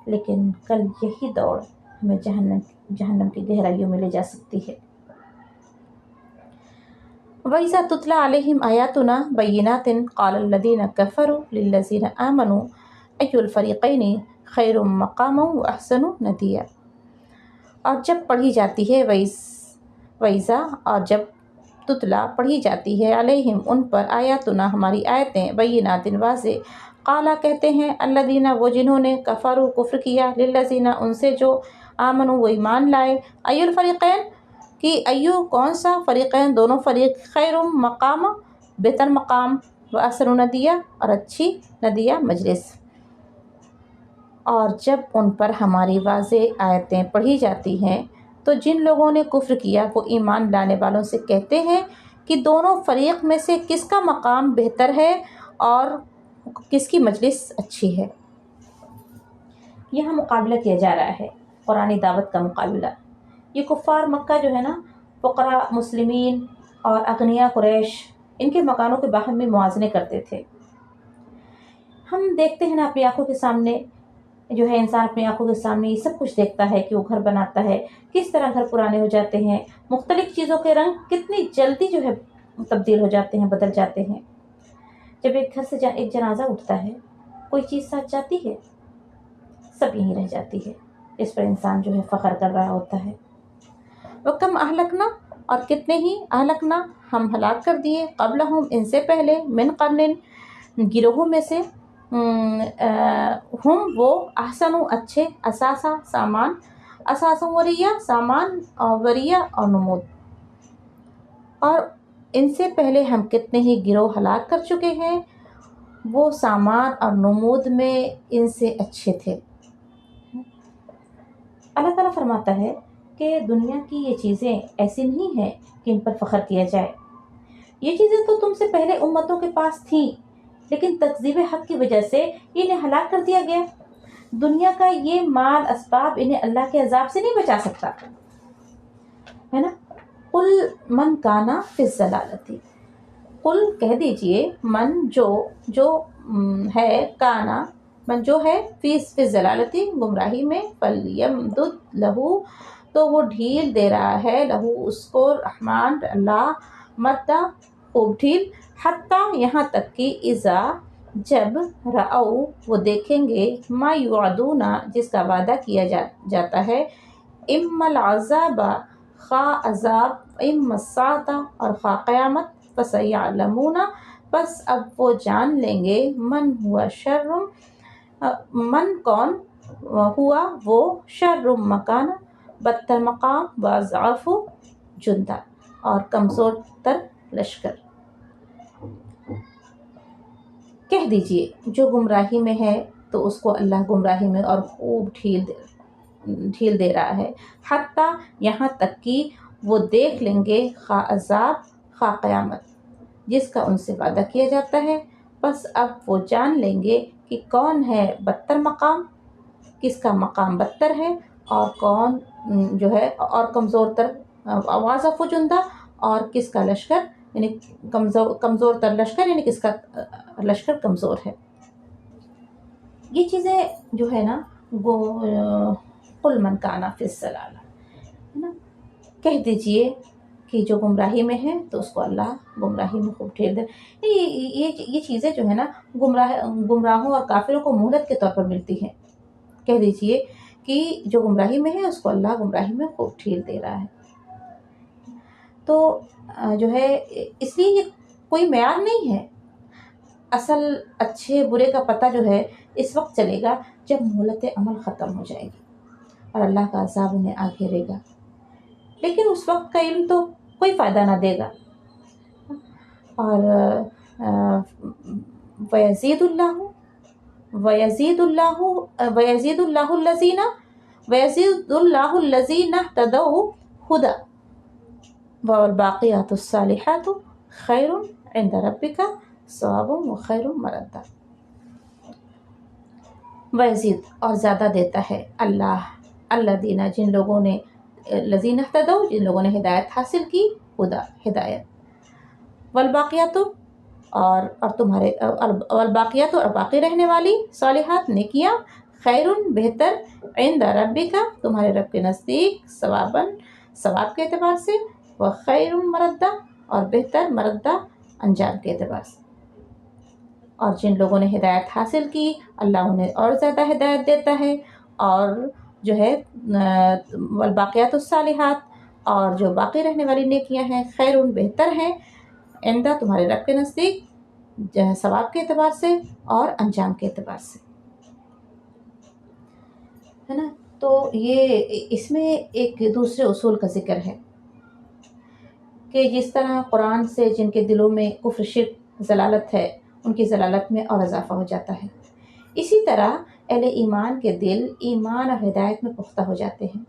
لیکن کل یہی دوڑ ہمیں جہنم کی گہرائیوں میں لے جا سکتی ہے۔ وَإِذَا تُتْلَى عَلَيْهِمْ آيَاتُنَا بَيِّنَاتٍ قَالَ الَّذِينَ كَفَرُوا لِلَّذِينَ آمَنُوا أَيُّ الْفَرِيقَيْنِ خَيْرٌ مَقَامًا وَأَحْسَنُ نَدِيًّا۔ اور جب پڑھی جاتی ہے وَإِذَا، اور جب تتلا پڑھی جاتی ہے علیہم ان پر آیاتنا ہماری آیتیں بینات واضح، قالا کہتے ہیں الذین وہ جنہوں نے کفروا کفر کیا، للذین ان سے جو آمنوا وہ ایمان لائے، ای الفریقین کی ایو کون سا، فریقین دونوں فریق، خیر مقام بہتر مقام، و احسن ندیہ اور اچھی ندیہ مجلس۔ اور جب ان پر ہماری واضح آیتیں پڑھی جاتی ہیں تو جن لوگوں نے کفر کیا وہ ایمان لانے والوں سے کہتے ہیں کہ دونوں فریق میں سے کس کا مقام بہتر ہے اور کس کی مجلس اچھی ہے۔ یہاں مقابلہ کیا جا رہا ہے، قرآنی دعوت کا مقابلہ۔ یہ کفار مکہ جو ہے نا، فقراء مسلمین اور اغنیاء قریش، ان کے مکانوں کے باہر میں موازنے کرتے تھے۔ ہم دیکھتے ہیں نا اپنی آنکھوں کے سامنے، جو ہے انسان اپنی آنکھوں کے سامنے یہ سب کچھ دیکھتا ہے کہ وہ گھر بناتا ہے، کس طرح گھر پرانے ہو جاتے ہیں، مختلف چیزوں کے رنگ کتنی جلدی جو ہے تبدیل ہو جاتے ہیں، بدل جاتے ہیں۔ جب ایک گھر سے ایک جنازہ اٹھتا ہے، کوئی چیز ساتھ جاتی ہے، سب یہیں رہ جاتی ہے۔ اس پر انسان جو ہے فخر کر رہا ہوتا ہے۔ وَكَمْ أَهْلَكْنَا، اور کتنے ہی اہلکنا ہم ہلاک کر دیے، قبلہم ان سے پہلے، من قرن گروہوں میں سے، ہم وہ احسن اچھے، اساسا سامان، اساسا وریہ سامان اور وریہ اور نمود، اور ان سے پہلے ہم کتنے ہی گروہ ہلاک کر چکے ہیں، وہ سامان اور نمود میں ان سے اچھے تھے۔ اللہ تعالیٰ فرماتا ہے کہ دنیا کی یہ چیزیں ایسی نہیں ہیں کہ ان پر فخر کیا جائے۔ یہ چیزیں تو تم سے پہلے امتوں کے پاس تھیں، لیکن تکذیب حق کی وجہ سے انہیں ہلاک کر دیا گیا۔ دنیا کا یہ مال اسباب انہیں اللہ کے عذاب سے نہیں بچا سکتا، ہے نا۔ قل من کانا فی الضلالۃ، قل کہہ دیجئے، من جو ہے، کانا من جو ہے، فی الضلالۃ گمراہی میں، فلیمدد لہو تو وہ ڈھیل دے رہا ہے، لہو اس کو، رحمان اللہ، مدہ خوب ڈھیل، حتیٰ یہاں تک کہ اذا جب رأو وہ دیکھیں گے، ما یوعدون جس کا وعدہ کیا جاتا ہے، اما العذاب خواہ عذاب، اما الساعۃ اور خواہ قیامت، فسیعلمون بس اب وہ جان لیں گے، من کون ہوا وہ، شر مکان بدتر مقام، واضعف جندہ اور کمزور تر لشکر۔ کہہ دیجئے جو گمراہی میں ہے تو اس کو اللہ گمراہی میں اور خوب ڈھیل دے رہا ہے، حتیٰ یہاں تک کہ وہ دیکھ لیں گے، خواہ عذاب خواہ قیامت جس کا ان سے وعدہ کیا جاتا ہے، بس اب وہ جان لیں گے کہ کون ہے بدتر مقام، کس کا مقام بدتر ہے، اور کون جو ہے اور کمزور تر، واضح جندہ، اور کس کا لشکر یعنی کمزور تر لشکر، یعنی کس کا لشکر کمزور ہے۔ یہ چیزیں جو ہے نا، قل من کانا فی الضلالۃ، ہے نا، کہہ دیجئے کہ جو گمراہی میں ہے تو اس کو اللہ گمراہی میں خوب ڈھیر دے. یہ چیزیں جو ہے نا گمراہوں اور کافروں کو مہلت کے طور پر ملتی ہیں. کہہ دیجئے کہ جو گمراہی میں ہے اس کو اللہ گمراہی میں خوب ڈھیر دے رہا ہے. تو جو ہے اس لیے یہ کوئی معیار نہیں ہے. اصل اچھے برے کا پتہ جو ہے اس وقت چلے گا جب مہلت عمل ختم ہو جائے گی اور اللہ کا عذاب انہیں آ گھیرے گا. لیکن اس وقت کا علم تو کوئی فائدہ نہ دے گا. اور وَيَزِيدُ اللَّهُ الَّذِينَ اهْتَدَوْا هُدًى وَالْبَاقِيَاتُ الصَّالِحَاتُ خَيْرٌ عِندَ رَبِّكَ ثوابٌ وخیر مردہ. وَيَزِيدُ اور زیادہ دیتا ہے اللہ الذین جن لوگوں نے الذین اہتدوا جن لوگوں نے ہدایت حاصل کی ہدا ہدایت. والباقیات اور تمہارے والباقیات اور باقی رہنے والی صالحات نیکیاں خیر بہتر عند ربک تمہارے رب کے نزدیک ثواب کے اعتبار سے وخیر مردہ اور بہتر مردہ انجام کے اعتبار سے. اور جن لوگوں نے ہدایت حاصل کی اللہ انہیں اور زیادہ ہدایت دیتا ہے. اور جو ہے والباقیات الصالحات اور جو باقی رہنے والی نیکیاں ہیں خیر بہتر ہیں عندہ تمہارے رب کے نزدیک ثواب کے اعتبار سے اور انجام کے اعتبار سے. ہے نا. تو یہ اس میں ایک دوسرے اصول کا ذکر ہے کہ جس طرح قرآن سے جن کے دلوں میں کفر شرک ضلالت ہے ان کی ضلالت میں اور اضافہ ہو جاتا ہے، اسی طرح اہل ایمان کے دل ایمان اور ہدایت میں پختہ ہو جاتے ہیں.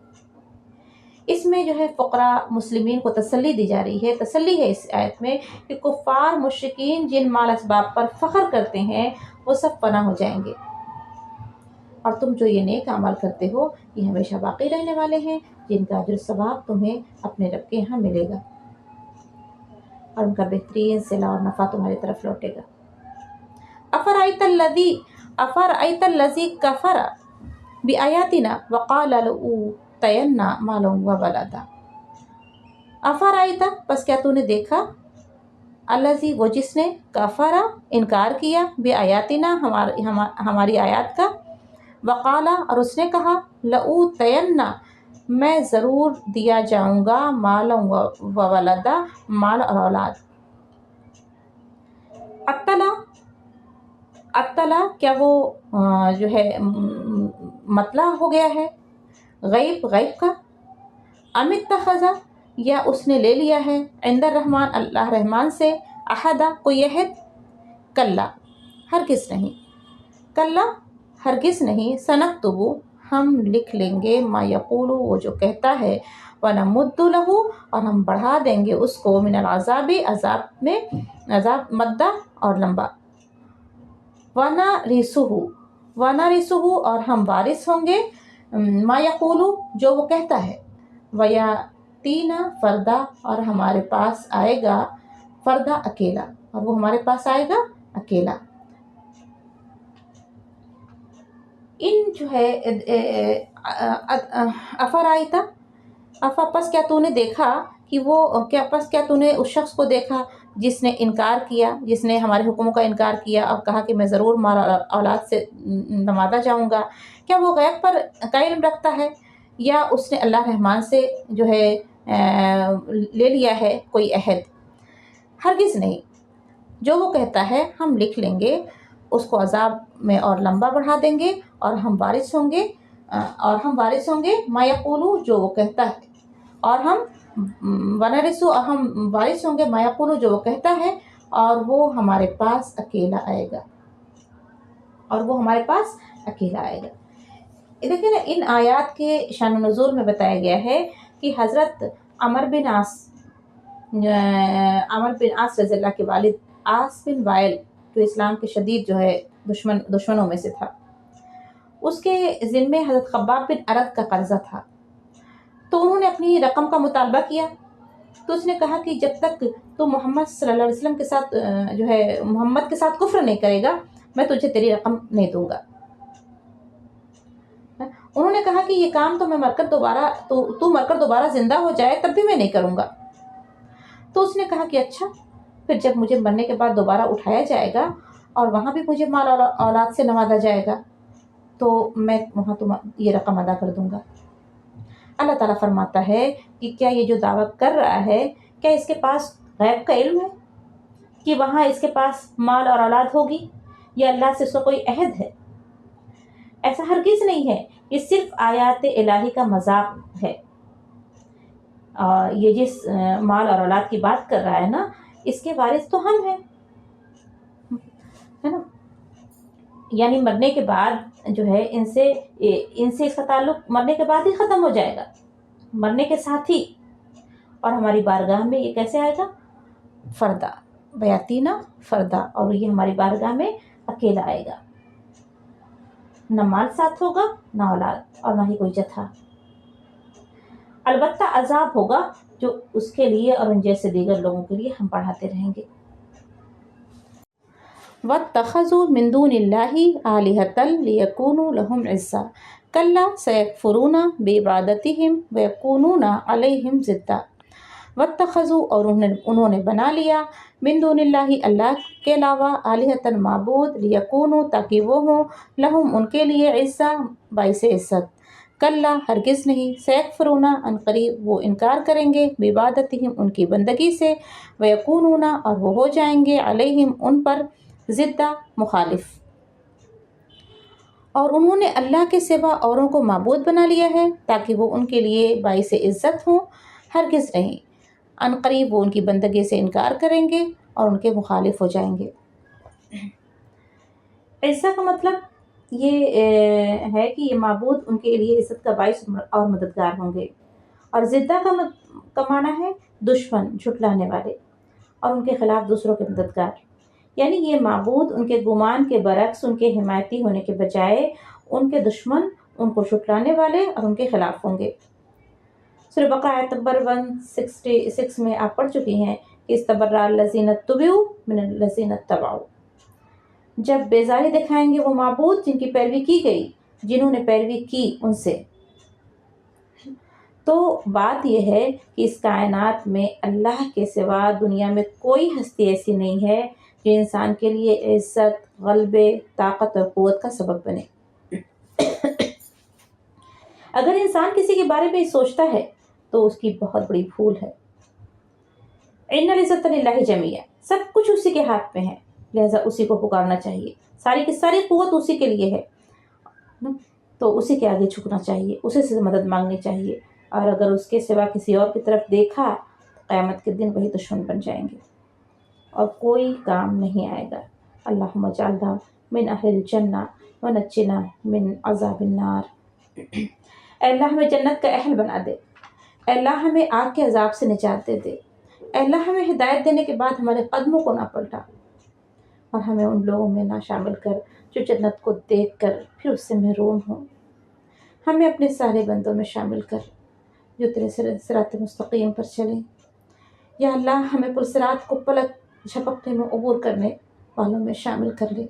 اس میں جو ہے فقراء مسلمین کو تسلی دی جا رہی ہے. تسلی ہے اس آیت میں کہ کفار مشرکین جن مال اسباب پر فخر کرتے ہیں وہ سب فنا ہو جائیں گے، اور تم جو یہ نیک عمل کرتے ہو یہ ہمیشہ باقی رہنے والے ہیں جن کا اجر ثواب تمہیں اپنے رب کے یہاں ملے گا اور ان کا بہترین صلہ اور نفع تمہاری طرف لوٹے گا. افرأیت الذی کفر بآیاتنا وقال لأوتین مالا وولدا. افرأیت پس کیا تو نے دیکھا الذی وہ جس نے کفر انکار کیا بآیاتنا ہماری آیات کا وقال اور اس نے کہا لأوتین میں ضرور دیا جاؤں گا مالا وولدا مال اور اولاد. اطلع کیا وہ جو ہے مطلع ہو گیا ہے غیب کا. ام اتخذ یا اس نے لے لیا ہے عند الرحمن اللہ رحمان سے عہدہ کوئی عہد. کلا ہرگز نہیں کلا ہرگز نہیں سنکتب ہم لکھ لیں گے ما یقول وہ جو کہتا ہے ونمد لہ اور ہم بڑھا دیں گے اس کو من العذاب عذاب میں عذاب مدہ اور لمبا. ونرثہ اور ہم وارث ہوں گے ما یقول جو وہ کہتا ہے. ویاتینا فردا اور ہمارے پاس آئے گا فردا اکیلا اور وہ ہمارے پاس آئے گا اکیلا. ان جو ہے افا پس کیا تو نے دیکھا کہ وہ کیا تو نے اس شخص کو دیکھا جس نے انکار کیا جس نے ہمارے حکموں کا انکار کیا اور کہا کہ میں ضرور مال اولاد سے نوازا جاؤں گا. کیا وہ غیب پر کا علم رکھتا ہے یا اس نے اللہ رحمان سے جو ہے لے لیا ہے کوئی عہد. ہرگز نہیں. جو وہ کہتا ہے ہم لکھ لیں گے اس کو عذاب میں اور لمبا بڑھا دیں گے اور ہم وارث ہوں گے ما یقول جو وہ کہتا ہے اور ہم ونرث اور ہم وارث ہوں گے ما یقول جو وہ کہتا ہے اور وہ ہمارے پاس اکیلا آئے گا. دیکھیں نا ان آیات کے شان و نزول میں بتایا گیا ہے کہ حضرت عمر بن عاص رضی اللہ کے والد عاص بن وائل جو اسلام کے شدید جو ہے دشمنوں میں سے تھا، اس کے ذمے حضرت خباب بن ارد کا قرضہ تھا. تو انہوں نے اپنی رقم کا مطالبہ کیا تو اس نے کہا کہ جب تک تو محمد صلی اللہ علیہ وسلم کے ساتھ جو ہے محمد کے ساتھ کفر نہیں کرے گا میں تجھے تیری رقم نہیں دوں گا. انہوں نے کہا کہ یہ کام تو میں مر کر دوبارہ زندہ ہو جائے تب بھی میں نہیں کروں گا. تو اس نے کہا کہ اچھا، پھر جب مجھے مرنے کے بعد دوبارہ اٹھایا جائے گا اور وہاں بھی مجھے مال اور اولاد سے نوازا جائے گا تو میں وہاں یہ رقم ادا کر دوں گا۔ اللہ تعالیٰ فرماتا ہے کہ کیا یہ جو دعویٰ کر رہا ہے، کیا اس کے پاس غیب کا علم ہے کہ وہاں اس کے پاس مال اور اولاد ہوگی، یا اللہ سے اس کا کوئی عہد ہے؟ ایسا ہرگز نہیں ہے، یہ صرف آیات الہی کا مذاق ہے۔ یہ جس مال اور اولاد کی بات کر رہا ہے نا، اس کے وارث تو ہم ہیں، ہے نا؟ یعنی مرنے کے بعد جو ہے ان سے اس کا تعلق مرنے کے بعد ہی ختم ہو جائے گا، مرنے کے ساتھ ہی۔ اور ہماری بارگاہ میں یہ کیسے آئے گا؟ فردا، بیاتینا فردا، اور یہ ہماری بارگاہ میں اکیلا آئے گا، نہ مال ساتھ ہوگا، نہ اولاد، اور نہ ہی کوئی جتھا۔ البتہ عذاب ہوگا جو اس کے لیے اور ان جیسے دیگر لوگوں کے لیے ہم پڑھاتے رہیں گے۔ وَاتَّخَذُوا مِن دُونِ اللَّهِ آلِهَةً لِيَكُونُوا لَهُمْ عِزًّا كَلَّا سَيَكْفُرُونَ بِعِبَادَتِهِمْ وَيَكُونُونَ عَلَيْهِمْ ضِدًّا۔ وَاتَّخَذُوا، اور انہوں نے بنا لیا، من دون اللہ، اللہ کے علاوہ، آلہۃ معبود، لیکونوا، تاکہ وہ ہوں، لہم ان کے لیے، عزا، باعث عزت، کلا ہرگز نہیں، سیکفرون ان قریب وہ انکار کریں گے، بعبادتہم ان کی بندگی سے، ویکونون اور وہ ہو جائیں گے، علیہم ان پر، ضدہ مخالف۔ اور انہوں نے اللہ کے سوا اوروں کو معبود بنا لیا ہے تاکہ وہ ان کے لیے باعث عزت ہوں، ہرگز نہیں، ان قریب وہ ان کی بندگی سے انکار کریں گے اور ان کے مخالف ہو جائیں گے۔ عزت کا مطلب یہ ہے کہ یہ معبود ان کے لیے عزت کا باعث اور مددگار ہوں گے، اور ضدہ کا معنی ہے دشمن، جھٹلانے والے، اور ان کے خلاف دوسروں کے مددگار۔ یعنی یہ معبود ان کے گمان کے برعکس ان کے حمایتی ہونے کے بجائے ان کے دشمن، ان کو جھٹلانے والے اور ان کے خلاف ہوں گے۔ سورہ بقرہ آیت نمبر 166 میں آپ پڑھ چکی ہیں کہ استبرأ الذین اتبعوا من الذین اتبعوا، جب بیزاری دکھائیں گے وہ معبود جن کی پیروی کی گئی، جنہوں نے پیروی کی ان سے۔ تو بات یہ ہے کہ اس کائنات میں اللہ کے سوا دنیا میں کوئی ہستی ایسی نہیں ہے جو انسان کے لیے عزت، غلبے، طاقت اور قوت کا سبب بنے۔ اگر انسان کسی کے بارے میں سوچتا ہے تو اس کی بہت بڑی بھول ہے۔ ان العزت للہ جمیعا، سب کچھ اسی کے ہاتھ میں ہے، لہذا اسی کو پکارنا چاہیے، ساری کی ساری قوت اسی کے لیے ہے، تو اسی کے آگے جھکنا چاہیے، اسی سے مدد مانگنی چاہیے، اور اگر اس کے سوا کسی اور کی طرف دیکھا تو قیامت کے دن وہی دشمن بن جائیں گے اور کوئی کام نہیں آئے گا۔ اللہم اجعلنا من اہل الجنہ ونجنا من عذاب النار۔ اے اللہ ہمیں جنت کا اہل بنا دے، اے اللہ ہمیں آگ کے عذاب سے نجات دے دے، اے اللہ ہمیں ہدایت دینے کے بعد ہمارے قدموں کو نہ پلٹا، اور ہمیں ان لوگوں میں نہ شامل کر جو جنت کو دیکھ کر پھر اس سے محروم ہوں۔ ہمیں اپنے سارے بندوں میں شامل کر جو تیرے صراط مستقیم پر چلیں۔ یا اللہ ہمیں پرصراط کو پلک جھپکنے میں عبور کرنے والوں میں شامل کر لے،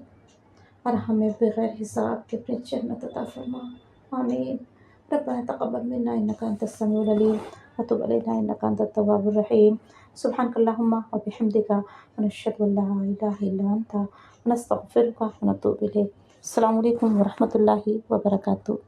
اور ہمیں بغیر حساب کے اپنی جنت عطا فرما، آمین۔ ربنا تقبل منا انك انت السميع العليم وتب علينا انك انت التواب الرحيم۔ سبحانك اللهم وبحمدك ونشهد ان لا اله الا انت ونستغفرك ونتوب اليك۔ السلام علیکم ورحمۃ اللہ وبرکاتہ۔